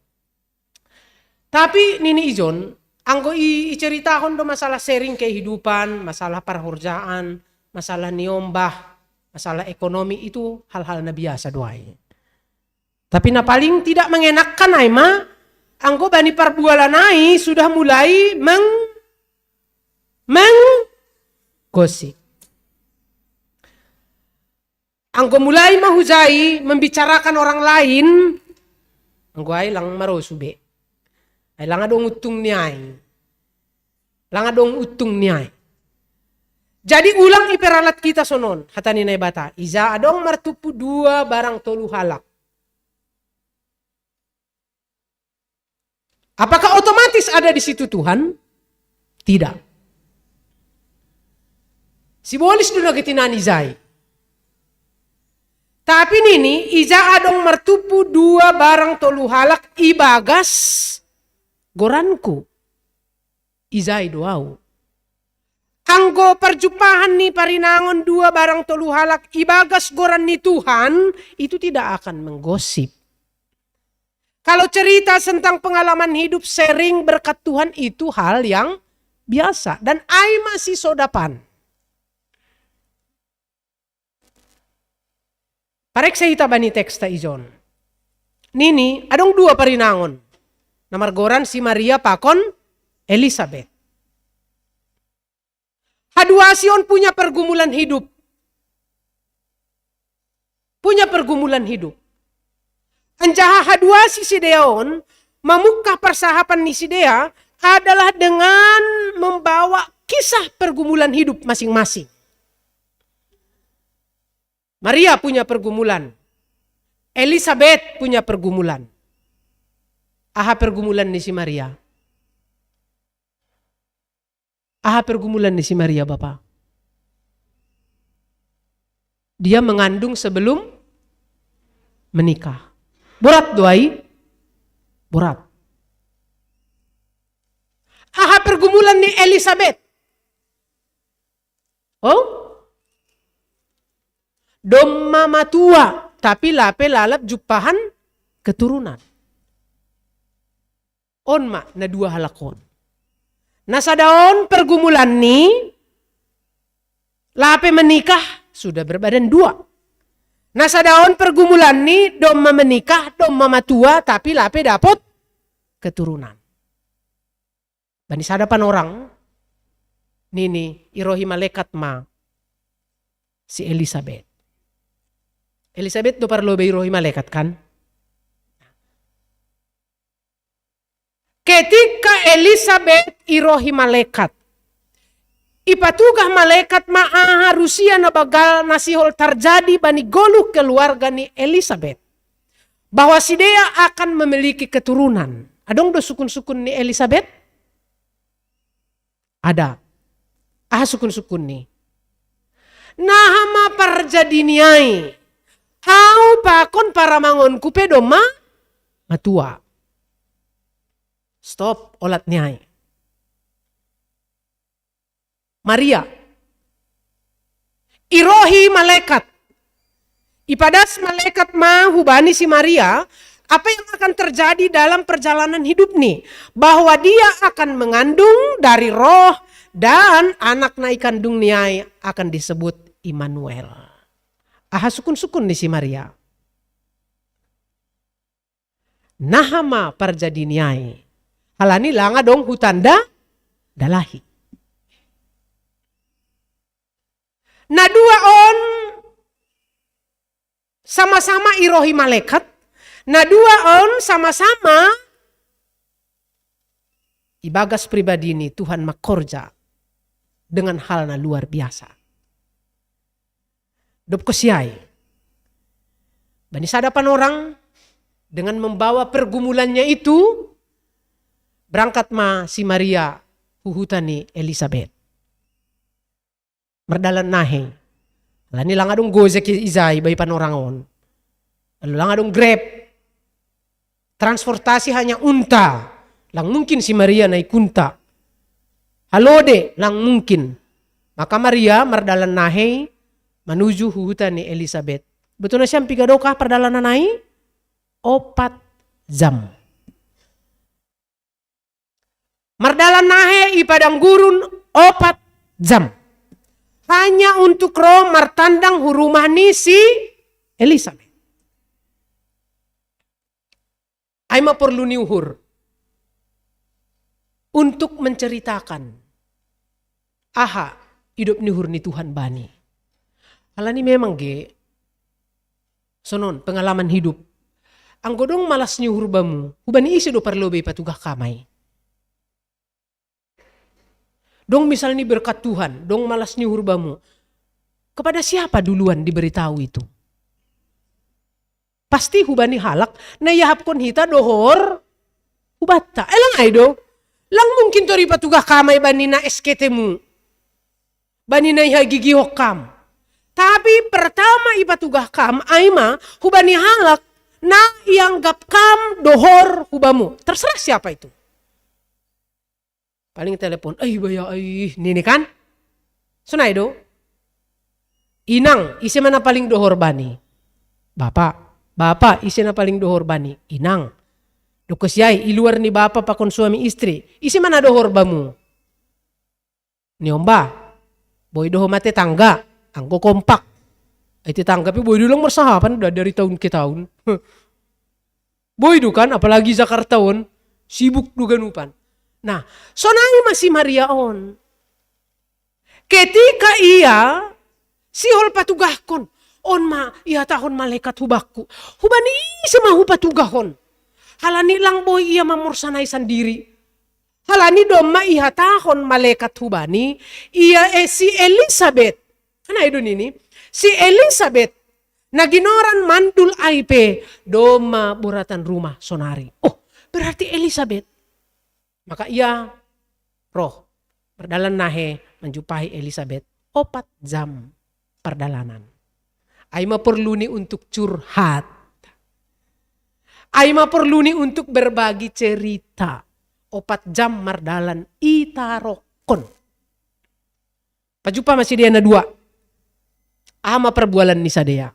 Tapi Nini Ijon, anggo iceritakan do masalah sharing kehidupan, masalah perhorjaan, masalah niombah, masalah ekonomi itu hal-hal na biasa doai. Tapi na paling tidak mengenakkan ay ma, anggo bani perbualan ay sudah mulai menggosip. Anggo mulai mahujai membicarakan orang lain, anggo ay lang marosube. Ay lang adong utong niyay. Lang adong utong niyay. Jadi ulang iperalat kita sonon, hatani na bata. Iza adong martupu dua barang tolu halak. Apakah otomatis ada di situ Tuhan? Tidak. Simbolis dulu ketinan izai. Tapi nini iza adong martupu dua barang tolu halak ibagas goranku. Izai doau. Anggo perjumpahan ni parinangon dua barang tolu halak ibagas goran ni Tuhan itu tidak akan menggosip. Kalau cerita tentang pengalaman hidup sharing berkat Tuhan itu hal yang biasa dan ai masih sodapan. Parek sa hita bani teksta ijon. Nini, adong dua parinangon. Namargoran si Maria pakon Elizabeth. Haduasion punya pergumulan hidup. Punya pergumulan hidup. Anjaha haduasi si Deon, memukah persahapan ni si Dea adalah dengan membawa kisah pergumulan hidup masing-masing. Maria punya pergumulan. Elizabeth punya pergumulan. Aha pergumulan ni si Maria. Aha pergumulan ni si Maria Bapak. Dia mengandung sebelum menikah. Borat doai. Borat. Aha pergumulan ni Elizabeth. Oh? Dom mama tua, tapi lape lalap jupahan keturunan. On ma na dua halakon. Nasadaon pergumulan ni lape menikah sudah berbadan dua. Nasadaon pergumulan ni dom mama menikah, dom mama tua, tapi lape dapot keturunan. Bani sadapan orang nini irohi malaikat ma si Elizabeth. Elizabeth do parlo beirohi malaikat kan? Ketika Elizabeth irohi malaikat, ipatugah malaikat maaha Rusia na bagal nasihol terjadi bani goluh keluarga ni Elizabeth. Bahwa si Dea akan memiliki keturunan. Adong do sukun-sukun ni Elizabeth? Ada. Aha sukun-sukun ni. Nahama parjadiniai. Au pakon para mangon kupe doma matua. Stop olat niay. Maria. Irohi malaikat. Ipadas malaikat hubani si Maria, apa yang akan terjadi dalam perjalanan hidup nih? Bahwa dia akan mengandung dari roh dan anak naik kandung niai akan disebut Immanuel. Sukun-sukun nih si Maria. Nahama parjadi niai. Halani langa dong hutanda dalahi. Nah dua on sama-sama irohi malaikat. Nah dua on sama-sama ibagas pribadi ini Tuhan makorja dengan hal na luar biasa. Dop kosiai. Bani sadapan orang dengan membawa pergumulannya itu berangkat si Maria huhutani Elizabeth. Merdalan nahe. Lani lang adong gozek izay bay panorangon. Lalu lang adong grab. Transportasi hanya unta. Lang mungkin si Maria naik unta. Halode lang mungkin. Maka Maria merdalan nahe menuju huhutani Elizabeth. Betul na siyang pigadokah perdalanan nahe? 4 jam. Merdalan nahe ipadang gurun 4 jam. Hanya untuk roh martandang hurumah ni si Elizabeth. Ay perlu niuhur untuk menceritakan hidup niuhur ni Tuhan bani. Alani memang sonon pengalaman hidup. Ang godong malas niuhur bamu, hubani isi do perlu patugah kamay. Dong misalnya berkat Tuhan, dong malas ni hurbamu. Kepada siapa duluan diberitahu itu? Pasti hubani halak, na yahapkon hita dohor, hubata. Elang ay do, lang mungkin tori patugah kamay bani na esketemu. Bani na ihagigihok kam. Tapi pertama ipatugah kam, ay hubani halak, na ianggap kam dohor hubamu. Terserah siapa itu. Paling telepon, nini kan? Sunay do? Inang, isi mana paling dohor bani? Bapak, isi na paling dohor bani? Inang. Dukusyay, iluar ni bapak pakon suami istri. Isi mana dohor bamu? Niomba, boy doho mate tangga, angko kompak. Ay tangga, boy do lang marsahapan dari tahun ke tahun. Boy do kan, apalagi Jakartaon, sibuk do ganupan. Nah, sonai masih Maria on. Ketika ia sihol patugahkon, iya tahun malaikat hubakku. Hubani semahu patugahon. Halani lang boy ia mamursanay sendiri. Halani doma iya tahun malaikat hubani, ia si Elizabeth. Ano idon ini? Si Elizabeth na ginoran mandul aipe doma buratan rumah sonari. Oh, berarti Elizabeth. Maka ia roh perdalan nahe menjumpai Elizabeth 4 jam perdalanan. Ay maperluni untuk curhat. Ay maperluni untuk berbagi cerita. 4 jam mardalan itarokon. Pajupa masih dia na 2. Ama perbualan ni sadea.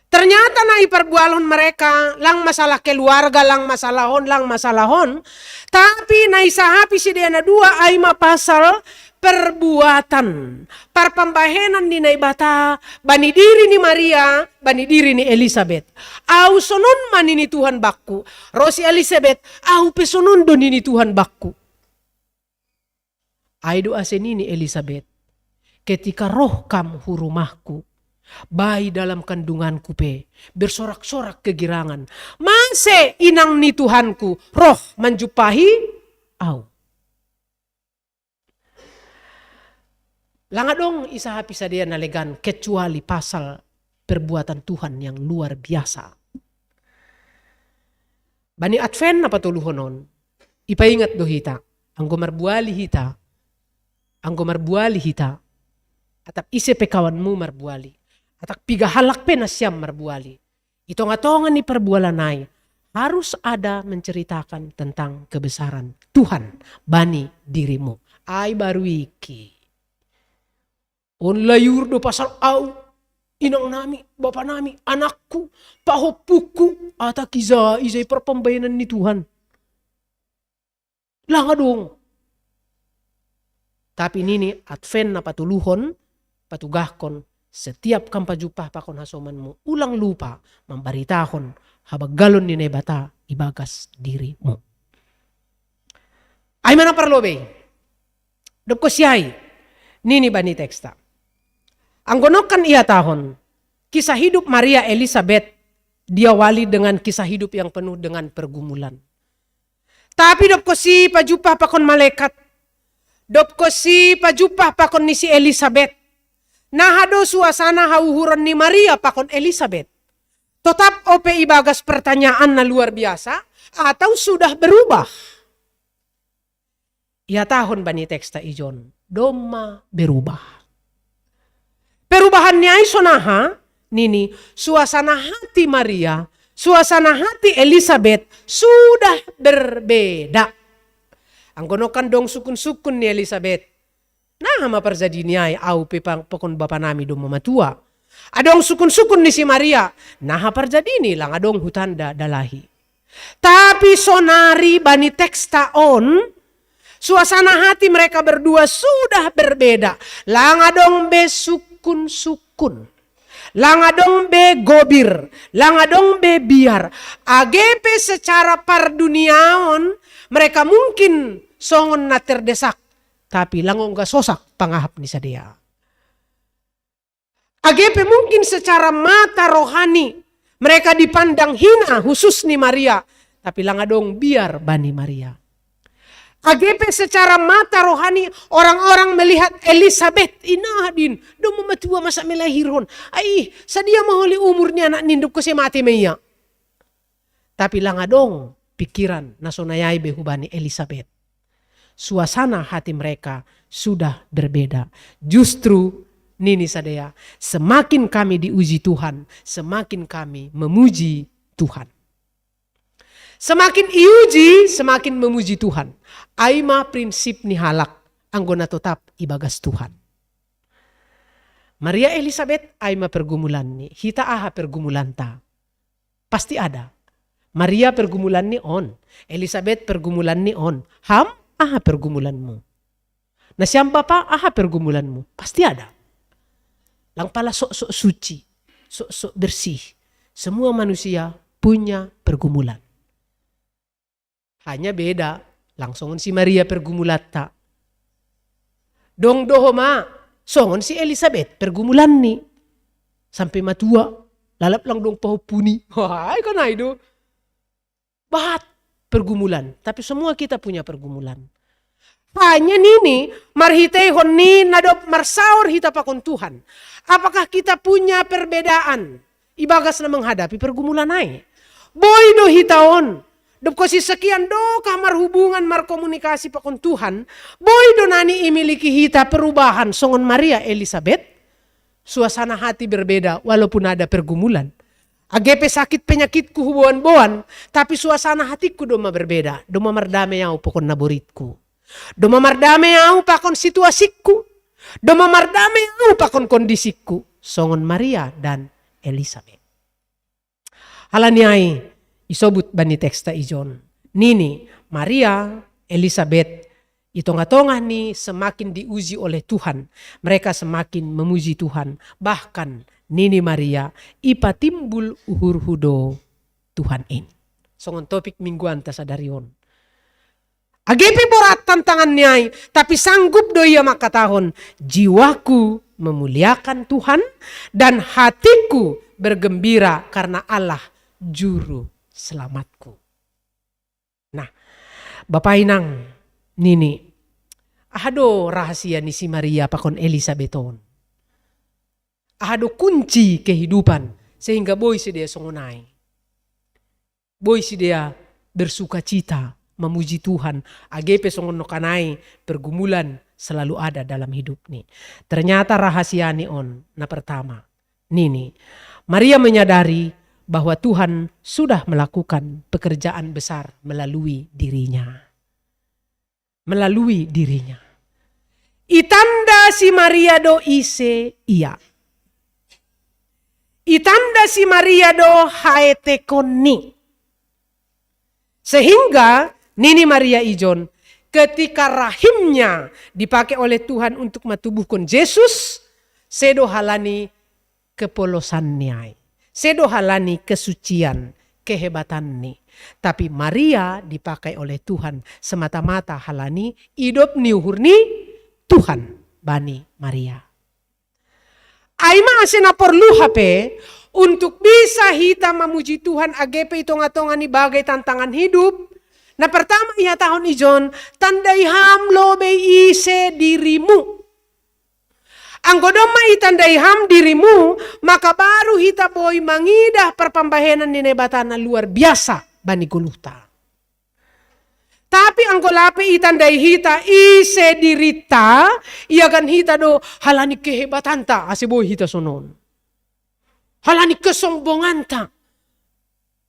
Ternyata na iperbualon mereka, lang masalah keluarga, lang masalahon. Tapi na isahapi si dia na 2 ay mapasal perbuatan. Parpambahenan ni naibata, bani diri ni Maria, bani diri ni Elizabeth. Au sonon man ni Tuhan bakku. Rosi Elizabeth, au pesonon don ni Tuhan bakku. Ay doa senini Elizabeth, ketika roh kam hurumahku, bayi dalam kandunganku bersorak-sorak kegirangan. Manse inang ni Tuhanku, roh menjumpahi au. Langa dong isahapi sadia nalegan kecuali pasal perbuatan Tuhan yang luar biasa. Bani Advent apa tuluhonon? Ipaingat do hita, anggo marbuali hita, atap ise pekawanmu marbuali. Atak piga halak na siyam marbuali. Itonga-tonga ni perbualanay. Harus ada menceritakan tentang kebesaran Tuhan bani dirimu. Ay baru iki. On layur do pasal au. inang nami, bapa nami, anakku, pahopuku, ata kiza, izay perpembayanan ni Tuhan. Langa dong. Tapi nini advent na patuluhon, patugahkon, setiap kampajupah pakon hasomanmu, ulang lupa membaritahon habag galon ni nebata ibagas dirimu. Ay mana parlobe, dop ko siyay, nini ba ni teksta. Ang gonokan iya tahon, kisah hidup Maria Elizabeth diawali dengan kisah hidup yang penuh dengan pergumulan. Tapi dop ko si pajupah pakon malaikat, dop ko si pajupah pakon ni si Elizabeth. Nahado suasana hauhuran ni Maria pakon Elizabeth. Tetap ope ibagas pertanyaan na luar biasa atau sudah berubah? Ia tahun bani teksta ijon, doma berubah. Perubahannya ay sonaha, nini, suasana hati Maria, suasana hati Elizabeth sudah berbeda. Ang gonokan dong sukun-sukun ni Elizabeth. Nah, maparzadi niya ay au pepang pokon bapa nami dong mamatua. Adong sukun-sukun ni si Maria. Nah, parzadi ni lang adong hutanda dalahi. Tapi sonari bani teksta on, suasana hati mereka berdua sudah berbeda. Lang adong be sukun-sukun. Lang adong be gobir. Lang adong be biar. Agepe secara parduniaon, mereka mungkin songon na terdesak. Tapi langong gasosak pangahap ni sadia. Agepe mungkin secara mata rohani mereka dipandang hina khusus ni Maria. Tapi langadong biar bani Maria. Agepe secara mata rohani orang-orang melihat Elizabeth inahadin. Do mamatua masa melahiron. Ay sadia mahuli umurnya anak ninduk ko si mati meya. Tapi langadong pikiran na sonayay behubani Elizabeth. Suasana hati mereka sudah berbeda. Justru nini sadaya, semakin kami diuji Tuhan, semakin kami memuji Tuhan. Semakin iuji, semakin memuji Tuhan. Aima prinsip ni halak, anggona tetap ibagas Tuhan. Maria Elizabeth aima pergumulan ni, hita aha pergumulan ta. Pasti ada. Maria pergumulan ni on, Elizabeth pergumulan ni on. Ham, aha pergumulanmu. Na siyang bapa, aha pergumulanmu. Pasti ada. Lang pala sok-sok suci, sok-sok bersih. Semua manusia punya pergumulan. Hanya beda, langsungan si Maria pergumulan ta. Dong dohoma, songon si Elizabeth pergumulan ni. Sampai matua, lalap lang dong pahupuni. Wah, kan itu. Bahat pergumulan, tapi semua kita punya pergumulan. Hanya nini, marhitehon ni nadop marsaur hita pakon Tuhan. Apakah kita punya perbedaan? Ibagas na menghadapi pergumulan ay. Boy do hitaon. Dop kasi sekian do kamar hubungan markomunikasi pakon Tuhan. Boy do nani imiliki hita perubahan songon Maria Elizabeth. Suasana hati berbeda walaupun ada pergumulan. Agepe sakit penyakitku hubuan-buan, tapi suasana hatiku doma berbeda. Doma mardame yau pokon naboritku. Doma mardame yau pakon situasiku. Doma mardame yau pakon kondisiku. Songon Maria dan Elizabeth. Halaniai isobut bani teksta ijon. Nini Maria Elizabeth itonga-tonga ni semakin diuji oleh Tuhan. Mereka semakin memuji Tuhan. Bahkan nini Maria ipa timbul uhur hudo Tuhan in. Songon topik mingguan ta sadarion. Agepe borat tantangan niay, tapi sanggup do ia makatahon, jiwaku memuliakan Tuhan dan hatiku bergembira karena Allah juru selamatku. Nah, Bapak Inang, nini, ahado rahasia ni si Maria pakon Elizabethon. Ahado kunci kehidupan sehingga boy si dia songonai. Boy si dia bersuka cita, memuji Tuhan. Agepe songon kanai pergumulan selalu ada dalam hidup ni. Ternyata rahasia ni on na pertama. Nini, Maria menyadari bahwa Tuhan sudah melakukan pekerjaan besar melalui dirinya. Melalui dirinya. Itanda si Maria do ise iya. itanda si Maria do haetekoni. Sehingga Nini Maria ijon ketika rahimnya dipakai oleh Tuhan untuk matubuhkan Yesus, sedo halani kepolosannya, sedo halani kesucian, kehebatannya. Tapi Maria dipakai oleh Tuhan semata-mata halani hidup niuhurni Tuhan bani Maria. Aima asena perlu HP untuk bisa kita memuji Tuhan agepe itonga-tonga ni bagai tantangan hidup. Nah pertama ia tahun ijon tandai ham lobe ise dirimu. Anggodoma itandai ham dirimu, maka baru hita boy mangidah perpambahenan ni nebatana luar biasa bani guluta. Tapi anggolape itandai hita ise dirita, ia kan hita do halani kehebatanta ase boy hita sonon. Halani kesombonganta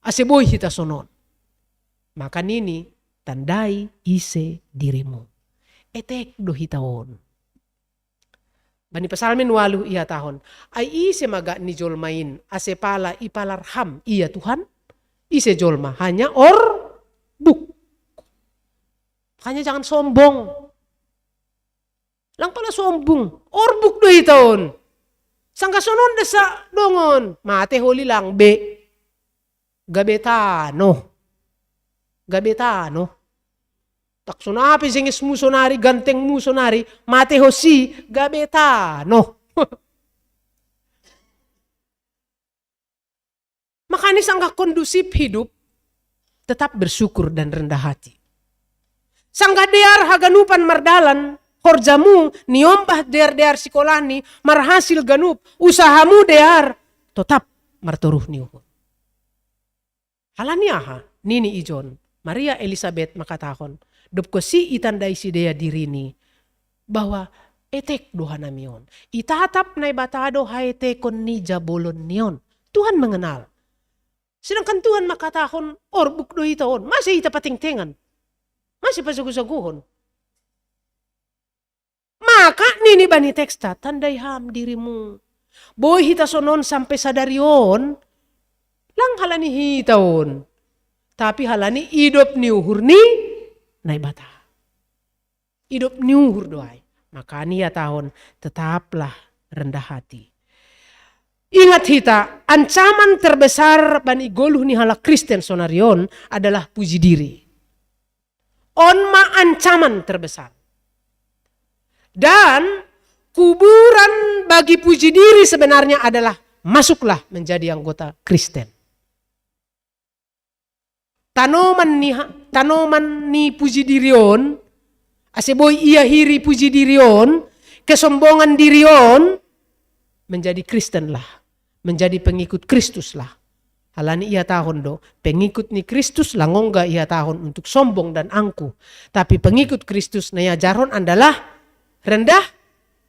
ase boy hita sonon. Maka nini tandai ise dirimu. Etek do hitaon. Bani pasalmen walu iya tahun. Ai ise maga ni jolmain ase pala ipalarham iya Tuhan. Ise jolma hanya buk. Hanya jangan sombong. Lang pala sombong. Orbuk do hitaon. Sangka sonon desa dongon. Mate holi lang be. Gabetano. Tak sonapi singis musonari, ganteng musonari, mate hosi, gabetano. Makanya sangat kondusif hidup, tetap bersyukur dan rendah hati. Sangga dear haganupan mardalan, horjamu, niombah dear sekolahni, marhasil ganup, usahamu dear, tetap marturuh niuhun. Halani aha, nini ijon, Maria Elizabeth makatahon, dopko si itandai si dea dirini, bahwa etek doha namion, itatap na ibatado haetekon ni jabolon nion. Tuhan mengenal. Sedangkan Tuhan makatahon, orbuk do itaon, masih ita patingtengan, masih pasagu-saguhon. Maka nini bani teksta, tandai ham dirimu. Boy hita sonon sampai sadarion, lang halani hitaon. Tapi halani hidup niuhur ni naibata. Hidup niuhur doai. Maka ya tahun tetaplah rendah hati. Ingat hita, ancaman terbesar bani goluh ni hala Kristen sonarion adalah puji diri. Onma ancaman terbesar. Dan kuburan bagi puji diri sebenarnya adalah masuklah menjadi anggota Kristen. Tanoman ni puji dirion, aseboy ia hiri puji dirion, kesombongan dirion, menjadi Kristen lah, menjadi pengikut Kristus lah. Halani ia tahun do, pengikut ni Kristus langongga ia tahun untuk sombong dan angkuh. Tapi pengikut Kristus na jaron adalah rendah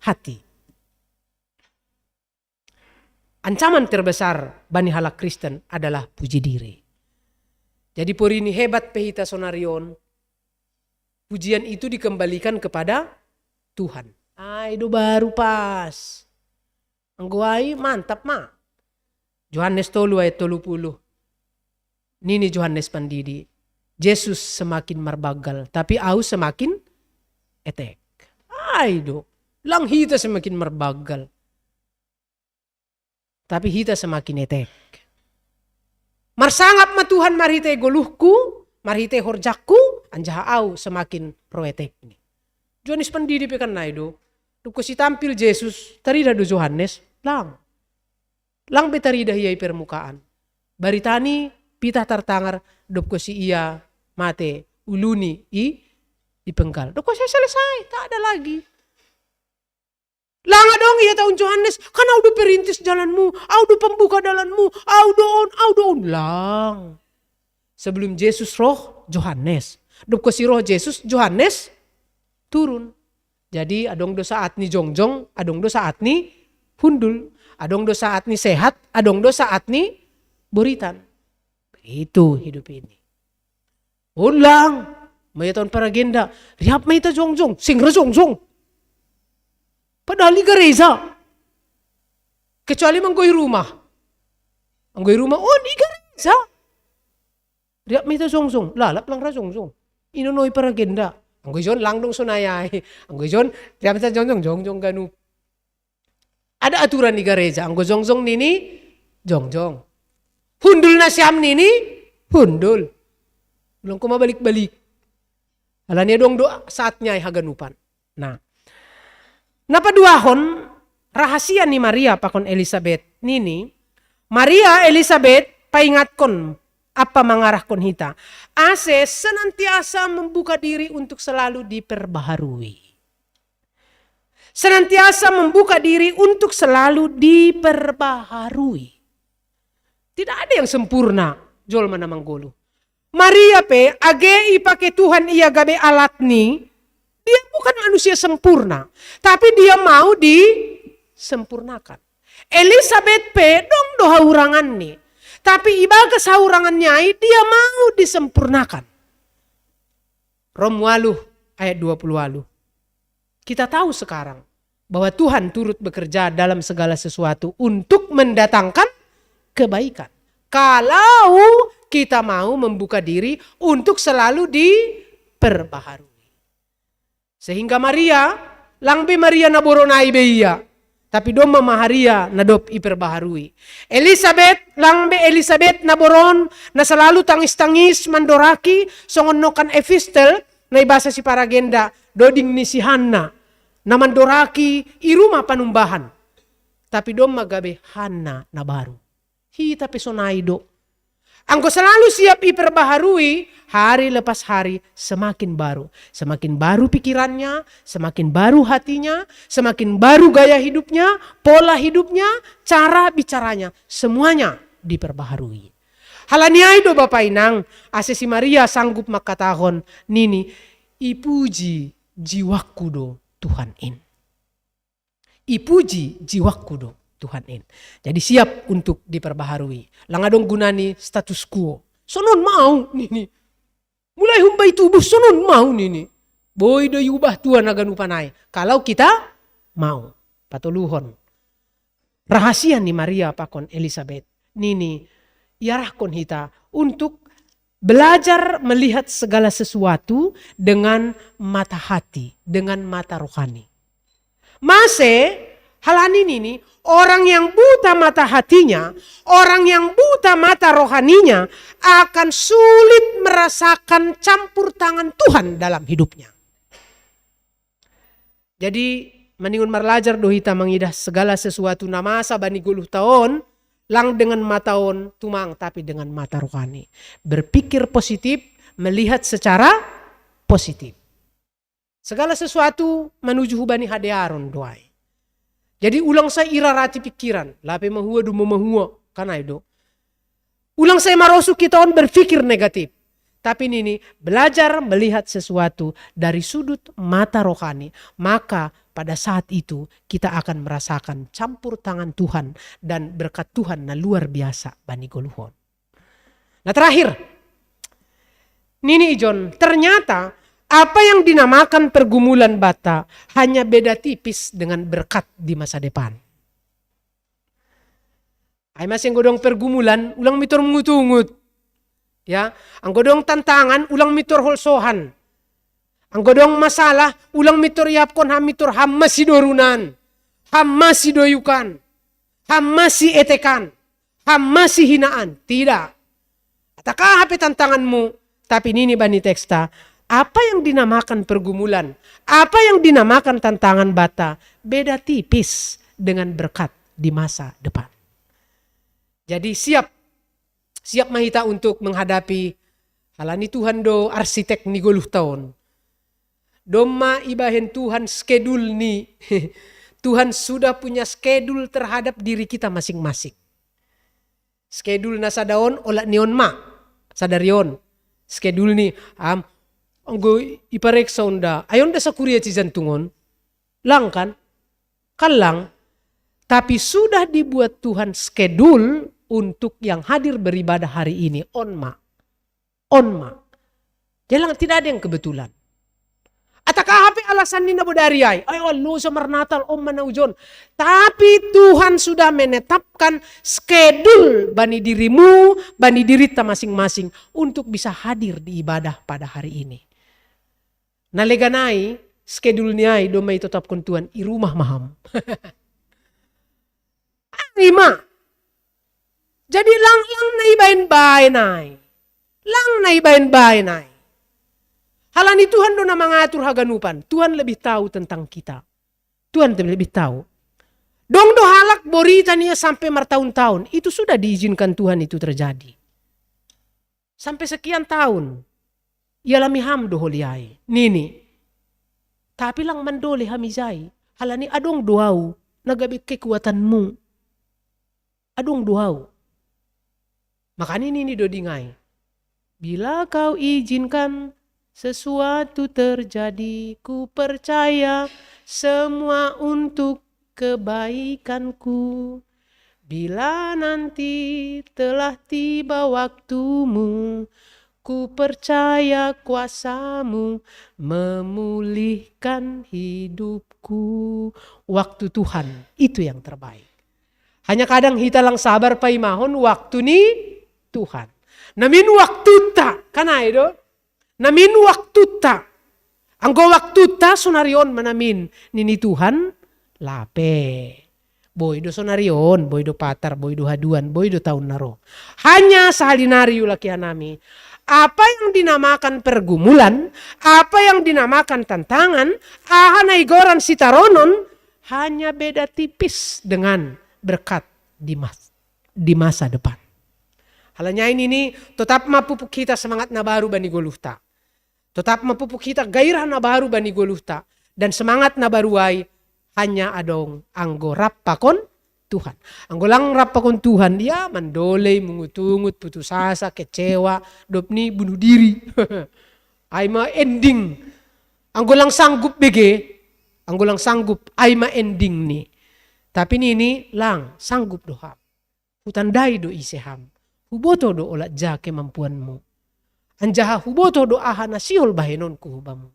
hati. Ancaman terbesar bani halak Kristen adalah puji diri. Jadi por ini hebat pehita sonarion. Pujian itu dikembalikan kepada Tuhan. Itu baru pas. Angguai mantap ma. Yohanes 3 ayat 30. Nini Yohanes pandidi. Yesus semakin marbagal. Tapi au semakin etek. Aido. Lang hita semakin marbagal. Tapi hita semakin etek. Marsangap ma Tuhan marhite goluhku, marhite horjakku, anjaha au semakin proetek ni. Yohanes pandidi pekan na ido. Duko si tampil Yesus, tarida do Yohanes, lang. Lang betarida hiyai permukaan. Baritani pitah tartangar, duko si iya mate uluni i penggal. Duko saya selesai, tak ada lagi. Langa dong iya tahun Yohanes, kan audo perintis jalanmu, audo pembuka jalanmu, audo on, lang. Sebelum Yesus roh, Yohanes. Dupko si roh Yesus, Yohanes turun. Jadi adong do saat ni jongjong, adong do saat ni hundul, adong do saat ni sehat, adong do saat ni buritan. Itu hidup ini. Ulang, may tahun paragenda, riap may ta jongjong, singra jongjong. Padahal di gereja. Kecuali menggoy rumah. Anggoy rumah, ni gereja. Riap mito song-song, lalap lang ra song-song. Inunoy para agenda. Anggoy John, lang dong sunayay. Anggoy John, riap mito jong-jong ganu. Ada aturan di gereja. Anggoy jong-jong nini, jong-jong. Hundul na siyam nini, hundul. Belum ko mabalik-balik. Alanya dong doa saatnya ay haganupan. Nah, napaduahon rahasia ni Maria pakon Elizabeth nini. Maria Elizabeth paingatkon apa mangarahkon hita. Ase senantiasa membuka diri untuk selalu diperbaharui. Senantiasa membuka diri untuk selalu diperbaharui. Tidak ada yang sempurna. Jol mana manggolo. Maria pe age ipake Tuhan ia gabe alat ni. Dia bukan manusia sempurna. Tapi dia mau disempurnakan. Elizabeth pe dong doha urangan ni. Tapi ibaga saurangannya dia mau disempurnakan. Rom 8 ayat 20. Kita tahu sekarang bahwa Tuhan turut bekerja dalam segala sesuatu untuk mendatangkan kebaikan. Kalau kita mau membuka diri untuk selalu diperbaharui. Sehingga Maria, langbe Maria naboronai beia. Tapi doma Maharia nadop iperbaharui. Elizabeth, langbe Elizabeth naboron na selalu tangis-tangis mandoraki songon nokan epistel na ibasa si paragenda doding ni si Hanna na mandoraki iruma panumbahan. Tapi doma gabe Hanna na baru. Hita pesonai do. Angko selalu siap iperbaharui, hari lepas hari semakin baru. Semakin baru pikirannya, semakin baru hatinya, semakin baru gaya hidupnya, pola hidupnya, cara bicaranya. Semuanya diperbaharui. Halaniai do Bapak Inang, asesi Maria sanggup makatahon, nini, ipuji jiwaku do Tuhan in. Ipuji jiwaku do Tuhan in. Jadi siap untuk diperbaharui. Langadong gunani status quo. Sonon mau nini. Mulai humbai tubuh sonon mau nini. Boy do yubah Tuhan aganupanay. Kalau kita mau. Patuluhon. Rahasia ni Maria pakon Elizabeth. Nini. Iarahkon hita untuk belajar melihat segala sesuatu dengan mata hati. Dengan mata rohani. Mase halani nini. Orang yang buta mata hatinya, orang yang buta mata rohaninya akan sulit merasakan campur tangan Tuhan dalam hidupnya. Jadi meningun marlajar dohita mengidah segala sesuatu namasa bani 10 tahun, lang dengan mataon tumang tapi dengan mata rohani. Berpikir positif, melihat secara positif. Segala sesuatu menuju hubani hadearon doai. Jadi ulang saya irarati pikiran. Lape mahua du mahua. Karena itu. Ulang saya marosuk kita on berpikir negatif. Tapi ini belajar melihat sesuatu dari sudut mata rohani. Maka pada saat itu kita akan merasakan campur tangan Tuhan. Dan berkat Tuhan na luar biasa. Bani Goluhon. Nah terakhir. Nini Ijon. Ternyata apa yang dinamakan pergumulan bata hanya beda tipis dengan berkat di masa depan. Ay masing godong pergumulan, ulang mitor mengutungut. Ya, ang godong tantangan, ulang mitor holsohan. Ang godong masalah, ulang mitor yapkon hamitor hamasi dorunan, hamasi doyukan, hamasi etekan, hamasi hinaan. Tidak. Atakah hape tantanganmu, tapi nini bani teksta. Apa yang dinamakan pergumulan, apa yang dinamakan tantangan bata, beda tipis dengan berkat di masa depan. Jadi siap mahita untuk menghadapi halani Tuhan do arsitek ni 10 tahun. Doma ibahen Tuhan schedule ni. Tuhan sudah punya schedule terhadap diri kita masing-masing. Schedule na sadaon ola nion ma. Sadarion. Schedule ni anggo ipareksa onda. Ayon da sa kuria ci jantungon. Lang kan? Kalang. Tapi sudah dibuat Tuhan schedule untuk yang hadir beribadah hari ini. Onma. Onma. Jalan tidak ada yang kebetulan. Atakah alasan ni nabodari ay Allah sa marnatal om manaujon. Tapi Tuhan sudah menetapkan schedule bani dirimu, bani dirita masing-masing untuk bisa hadir di ibadah pada hari ini. Naleganai schedule ni ay do may tetapkan Tuhan i rumah maham. Lima. Jadi lang naibain-bain ay. Lang naibain-bain ay. Halani Tuhan do na mengatur haganupan. Tuhan lebih tahu tentang kita. Tuhan lebih tahu. Dong do halak borita niya sampai bertahun-tahun. Itu sudah diizinkan Tuhan itu terjadi. Sampai sekian tahun. Ialami ham do holiay. Nini. Tapi lang mandole hamizay. Halani adong doaw. Nagabi kekuatanmu. Adong doaw. Makanya ini do dingay. Bila kau izinkan sesuatu terjadi, ku percaya semua untuk kebaikanku. Bila nanti telah tiba waktumu, ku percaya kuasamu memulihkan hidupku. Waktu Tuhan itu yang terbaik. Hanya kadang kita lang sabar paimahon waktu ni Tuhan. Namin waktu tak, kanay do? Namin waktu tak. Anggo waktu ta sonarion manamin nini Tuhan lape. Boy do sonarion, boy do patar, boy do haduan, boy do tahun naro. Hanya sahalinari ulakian nami. Apa yang dinamakan pergumulan, apa yang dinamakan tantangan, ahanay goran sitaronon, hanya beda tipis dengan berkat di masa depan. Halanya ini tetap mapupuk kita semangat na baru bani goluhta. Tetap mapupuk kita gairah na baru bani goluhta. Dan semangat na baruay hanya adong anggo rappakon Tuhan. Anggo lang rappakon Tuhan dia mandoley, mengutungut, putus asa, kecewa, dopni bunuh diri. Ay ma ending. Anggo lang sanggup bege, anggo lang sanggup ay ma ending ni. Tapi ini lang sanggup doha. Hutandai do iseham. Huboto do olat ja kemampuanmu. Anjaha huboto do aha nasihol bahenon ku hubamu.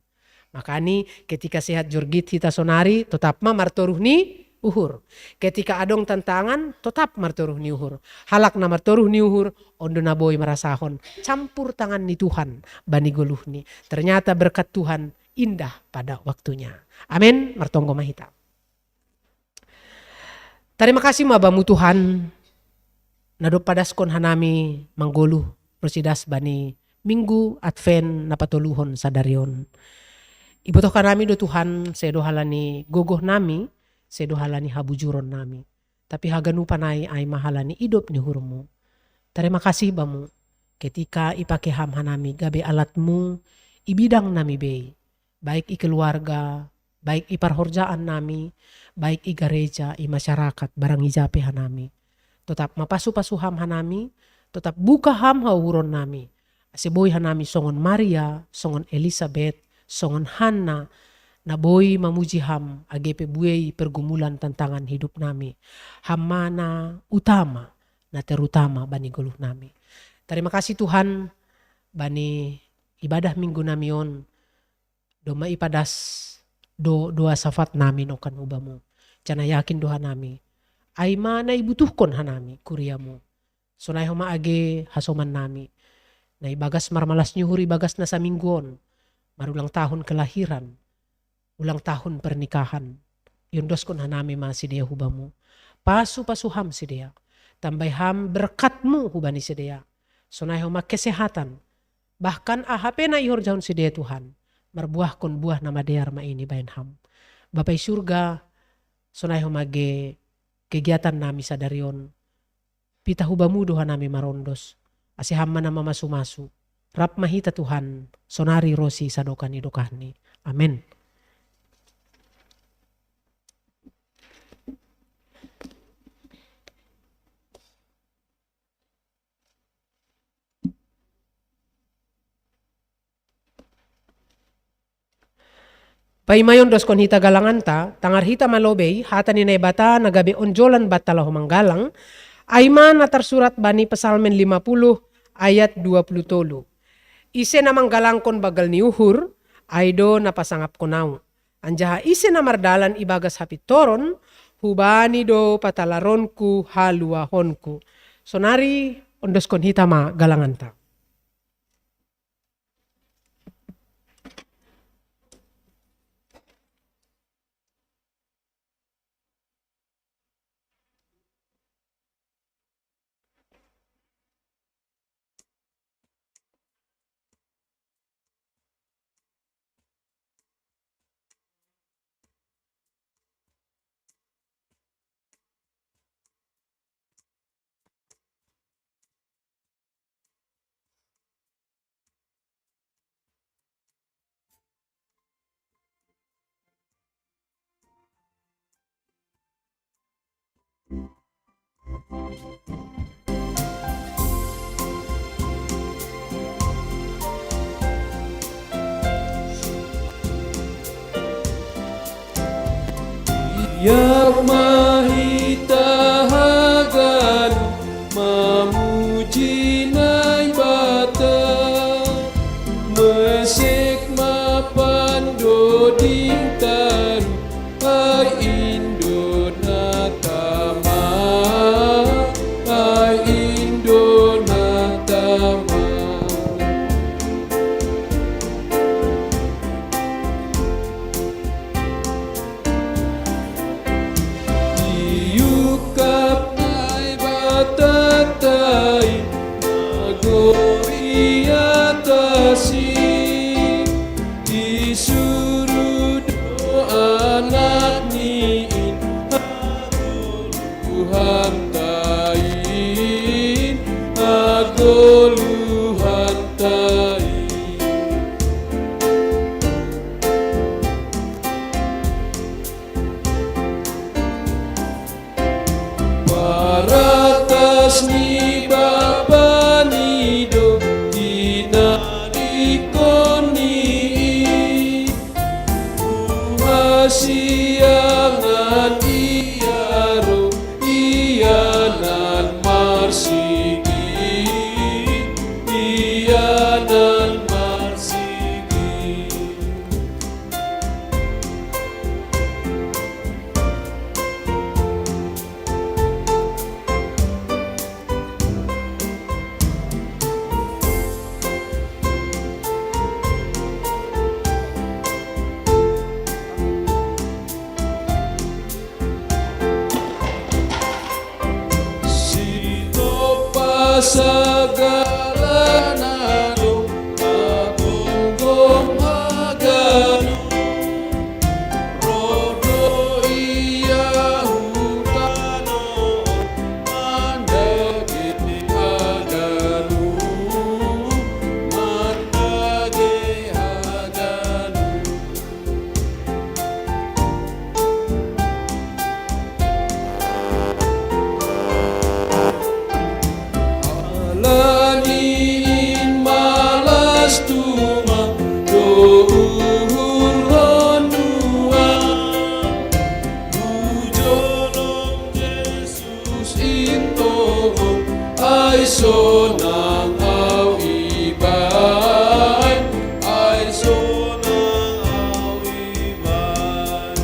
Makani ketika sehat jorgit hita sonari tetap ma martoruh ni uhur. Ketika adong tantangan tetap martoruh ni uhur. Halak na martoruh ni uhur ondo na boy marasahon. Campur tangan ni Tuhan bani goluh ni. Ternyata berkat Tuhan indah pada waktunya. Amin. Martonggo mahita. Terima kasih mabamu Tuhan. Nado padaskon hanami manggoluh prosidas bani minggu Advent napatuluhon sadarion. Ibutoh kanami do Tuhan sedo halani gogoh nami, sedo halani habujuron nami. Tapi haganupanay ay mahalani idop ni hurmu. Terima kasih bamu ketika ipake ham hanami gabe alatmu ibidang nami be. Baik i keluarga, baik i parhorjaan nami, baik i gereja, i masyarakat barang ijape hanami. Tetap mapasu-pasu ham hanami, tetap buka ham hauron nami. Asiboy hanami songon Maria, songon Elizabeth, songon Hana, na boy mamuji ham agepe buey pergumulan tantangan hidup nami. Hamana utama na terutama bani goluh nami. Terima kasih Tuhan bani ibadah minggu nami on. Do maipadas doa safat nami nokan ubamu. Cana yakin doa nami. Ay mana ibutuhkon hanami kuriamu. Sunay homa age hasoman nami. Na ibagas marmalas nyuhuri bagas na sa mingguon. Marulang tahun kelahiran. Ulang tahun pernikahan. Yundos kon hanami ma si dia hubamu. Pasu-pasuham si dia. Tambay ham berkatmu hubani si dia. Sunay homa kesehatan. Bahkan ahape na ihor jahon si dia Tuhan. Marbuah kon buah nama dear ma ini bayan ham. Bapai surga. Sunay homa ge kegiatan nami sadarion. Pita hubamu doha nami marondos. Asiham na mamasu-masu. Rap mahita Tuhan. Sonari rosi sadokan idokahni. Amin. Paimayon dos kon hita galanganta, tangar hita malobey, hata ni bata nagabi onjolan batala humanggalang, ayman na tersurat bani Pesalmen 50 ayat 20 tolu. Ise namang galangkon bagal ni uhur, aydo napasangap ko naw. Anjaha isi namardalan ibagas hapitoron, hubani do patalaronku haluahonku. Sonari ondoskon hitama galanganta. Yak mahitahagan mamuji nai bata mesek mapando dingtan ai indo natama ai indo natama. Yukapai batatai magori atasi disuruh doa anak niin agoluhan tain agoluhan tain. Paratas ni bapa nido dinarikoni Umasiangan iaro ianan marsigi ianan marsigi. Sito pasagala nado agonggong agano rodo iya hutano mandage agano mandage agano. Alaniin malas tuma dohur ronua Bujonom Yesus intohon ay sonang awiban ay sonang awiban.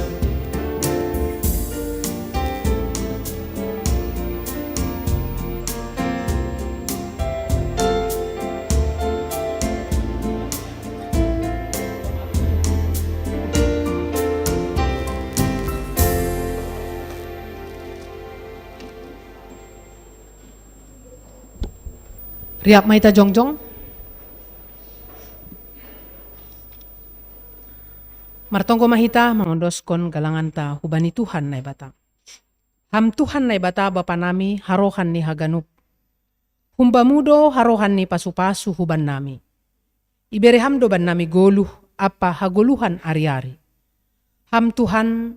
Riap maita jongjong. Martongko mahita mangondoskon galanganta hubani Tuhan nai bata. Ham Tuhan nai bata bapa nami harohan ni haganup. Humba mudo harohan ni pasu-pasu huban nami. Ibere ham doban nami goluh apa hagoluhan ari-ari. Ham Tuhan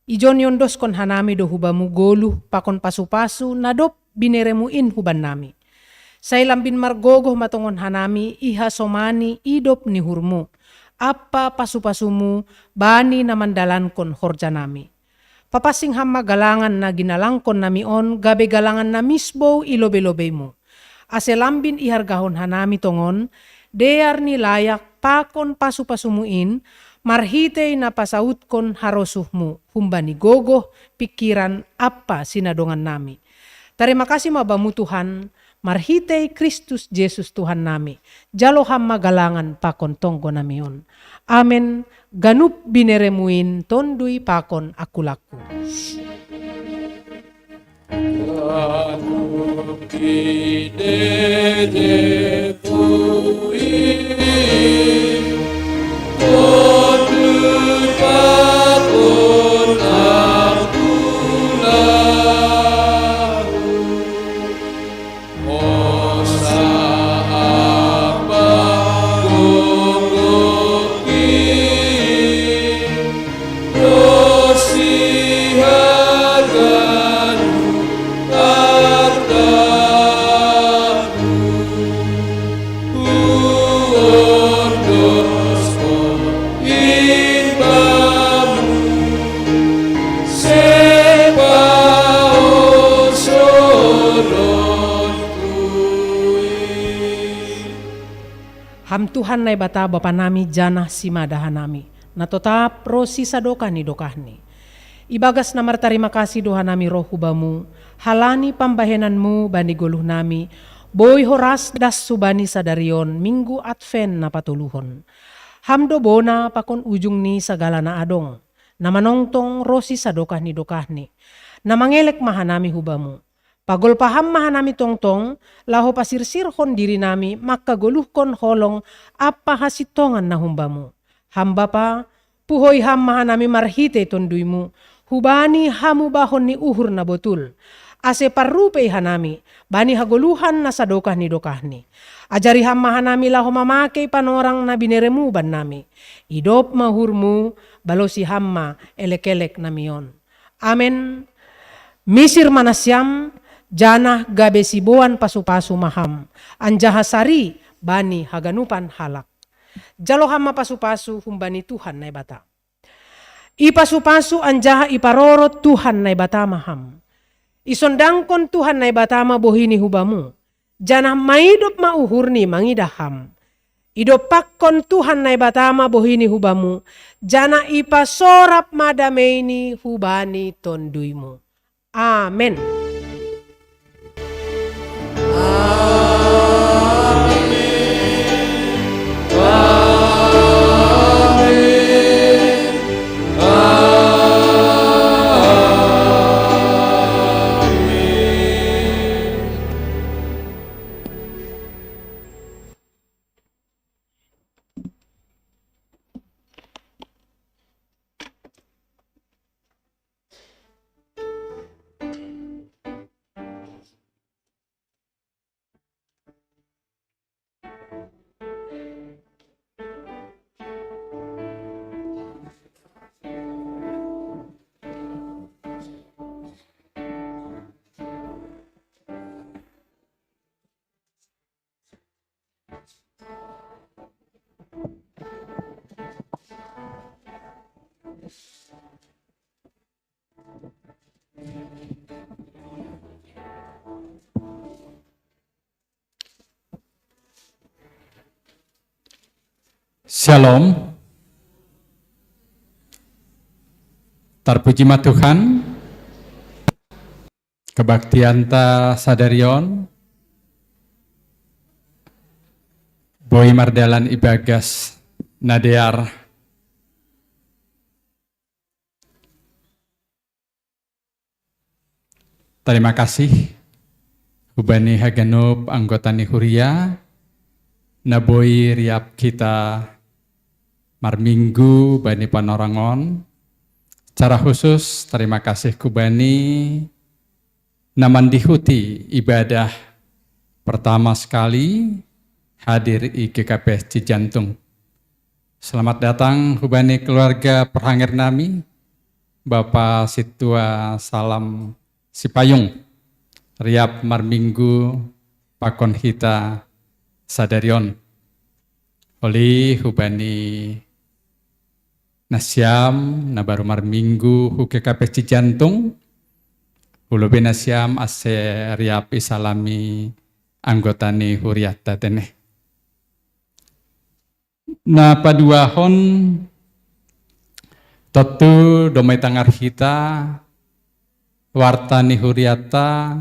ijon yondoskon hanami do hubamu goluh pakon pasu-pasu nadop bineremuin huban nami. Say lambin margogoh matongon hanami iha somani idop ni hurmu. Apa pasu-pasumu bani na mandalankon horja nami. Papasing hamma galangan na ginalangkon nami on gabe galangan na misbo ilobe-lobe mo. Ase lambin ihargahon hanami tongon dear ni layak pakon pasu-pasumuin marhitei na pasaudkon harosuhmu, humbani gogoh pikiran apa sinadongan nami. Terima kasih mabamu Tuhan, marhitei Kristus Yesus Tuhan nami, jaloham magalangan pakon tonggo namion. Amen, ganup bineremuin tondui pakon akulaku. Ham Tuhan nai bata bapa nami janah simadahan nami, na tetap rosi sadokani dokahni. Ibagas namar terima kasih doha nami roh hubamu, halani pambahenanmu bani goluh nami, boy horas das subani sadarion minggu advent na patuluhon. Hamdo bona pakon ujung ni sagala na adong, na manongtong rosi sadokahni dokahni, na mangelek mahanami hubamu. Pagol paham mahanami tongtong, laho pasirsirhon diri nami, maka goluhkon holong apa hasitongan na humbamu. Hamba pa, puhoy ham mahanami marhite tonduimu, hubani hamu bahon ni uhur na botul. Ase parrupei hanami, bani hagoluhan na sadokah ni dokahni. Ajari ham mahanami laho mamakei panorang na bineremu ban nami. Idop mahurmu, balosi hamma elek-elek namion. Amen. Misir manasyam, janah gabe sibuan pasu-pasu maham, anjaha sari bani haganupan halak. Jalo hama pasu-pasu humbani Tuhan nai bata. Ipasu-pasu anjaha iparorot Tuhan nai bata maham. Isondangkon Tuhan nai bata ma bohini hubamu. Janah maidop mauhurni mangidaham. Idop pakkon Tuhan nai bata ma bohini hubamu. Janah ipasorap madameini hubani tonduimu. Amen. Shalom. Terpuji Tuhan. Kebaktianta sadarion. Boy mardalan ibagas nadear. Terima kasih. Hubani haganop anggota Nihuria. Naboy riap kita marminggu bani panorangon. Secara khusus terima kasih kubani naman dihuti ibadah pertama sekali hadir di GKP Cijantung. Selamat datang hubani keluarga perhangir nami, Bapak Situa Salam Sipayung, riap marminggu pakon hita sadarion. Oli hubani nasyam na baru marminggu hu GKP Cijantung. Ulubi nasyam ase riap isalami anggotani huriat tatene. Na paduahon Totu domai tangar hita, wartani huriata,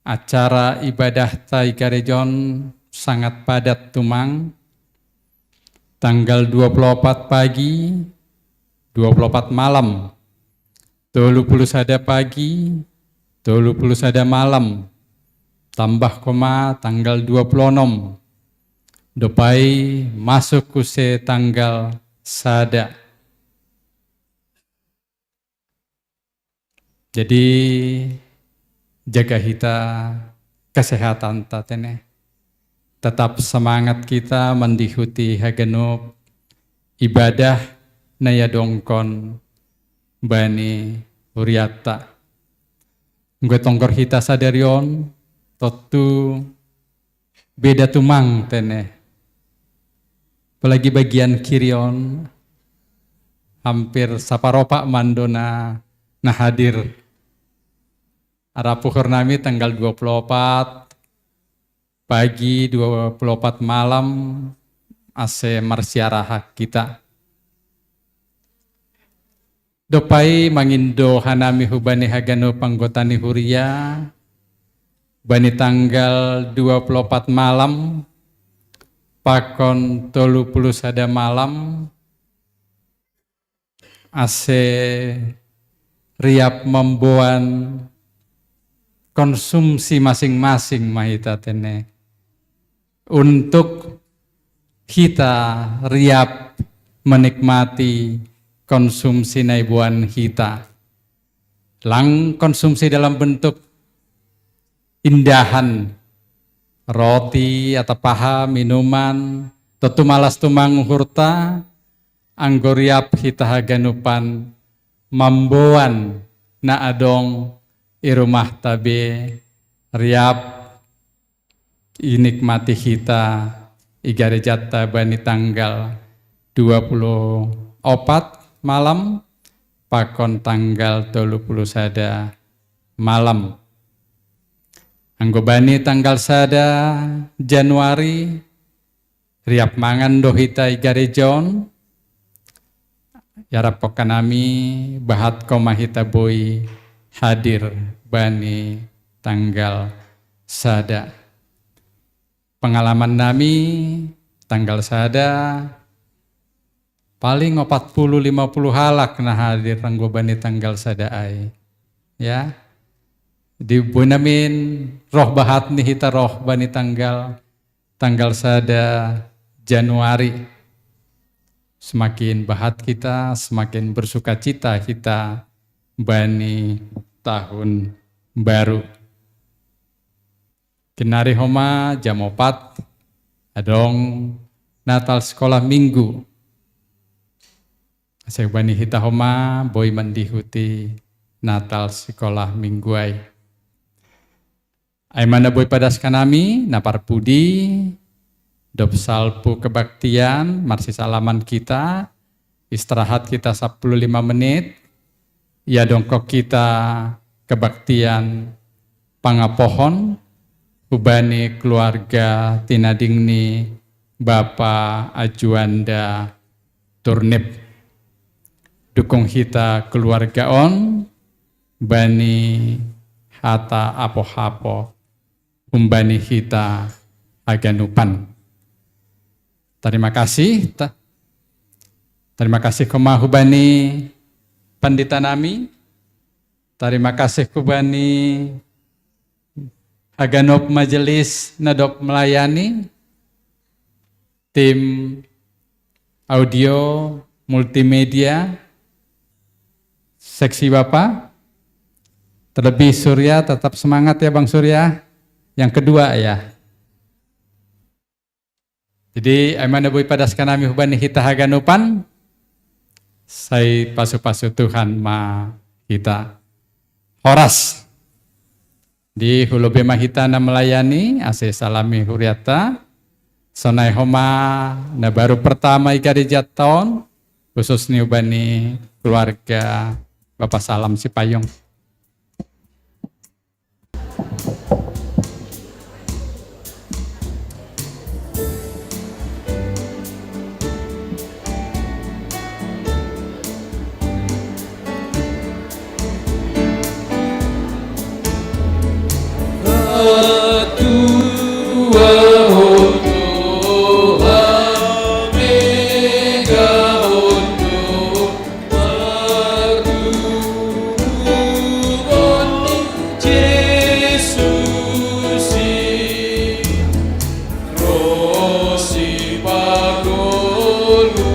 acara ibadah tai garejon sangat padat tumang. Tanggal 24 pagi, 24 malam, 30 sada pagi, 30 sada malam, tambah koma tanggal 26. Dopai masuk kuse tanggal sada. Jadi jaga hita kesehatan tatene. Tetap semangat kita mendihuti hagenup ibadah naya dongkon bani huriata. Gue tongkor hita sadarion totu beda tumang tene. Apalagi bagian kirion hampir saparopa mandona nah hadir. Arapuhur nami tanggal 24 pagi 24 malam ase marsiaraha kita. Dopai mangindo hanami hubani hagano panggotani huria bani tanggal 24 malam pakon 30 sada malam ase riap membuan konsumsi masing-masing mahita tene. Untuk kita riap menikmati konsumsi naibuan kita. Lang konsumsi dalam bentuk indahan, roti atau paha, minuman, tentu malas tumang hurta, anggoriap hita haganupan, mamboan na adong irumah tabe, riap inikmati kita igarejata bani tanggal 24 malam pakon tanggal 30 sada malam. Anggo bani tanggal sada Januari riap mangan dohita igarejon yarap pokanami bahat komahita boy hadir bani tanggal sada. Pengalaman nami tanggal sada paling 40-50 halak nah hadir ranggo bani tanggal sada ai. Ya. Di bunamin roh bahat nih hita roh bani tanggal sada Januari. Semakin bahat kita, semakin bersuka cita kita bani tahun baru. Kinari homa jam 4 adong Natal sekolah minggu. Asek bani hita homa boy mandihuti Natal sekolah minggu ay. Ay mana boy padas kanami napar pudi dop salpu kebaktian marsi salaman kita istirahat kita 15 menit ya dongkok kita kebaktian pangapohon ubani keluarga tinadingni Bapa Ajuanda Turnip. Dukung hita keluarga on bani hata apo-hapo umbani hita aganupan. Terima kasih. Terima kasih kemahu bani pandita nami. Terima kasih kubani aganop majelis nadop melayani, tim audio multimedia, seksi Bapak, terlebih Surya, tetap semangat ya Bang Surya. Yang kedua ya. Jadi aimana boy padas kanami hubani hita haganupan, saya pasu-pasu Tuhan ma kita. Horas. Di Hulu Bema Hitana melayani, ase salami huriata, sonai homa na baru pertama ikarijat tahun, khusus niubani keluarga Bapak Salam Sipayung. Atua Hondo Mega Hondo Mardugon Jesus Rosi Pagolu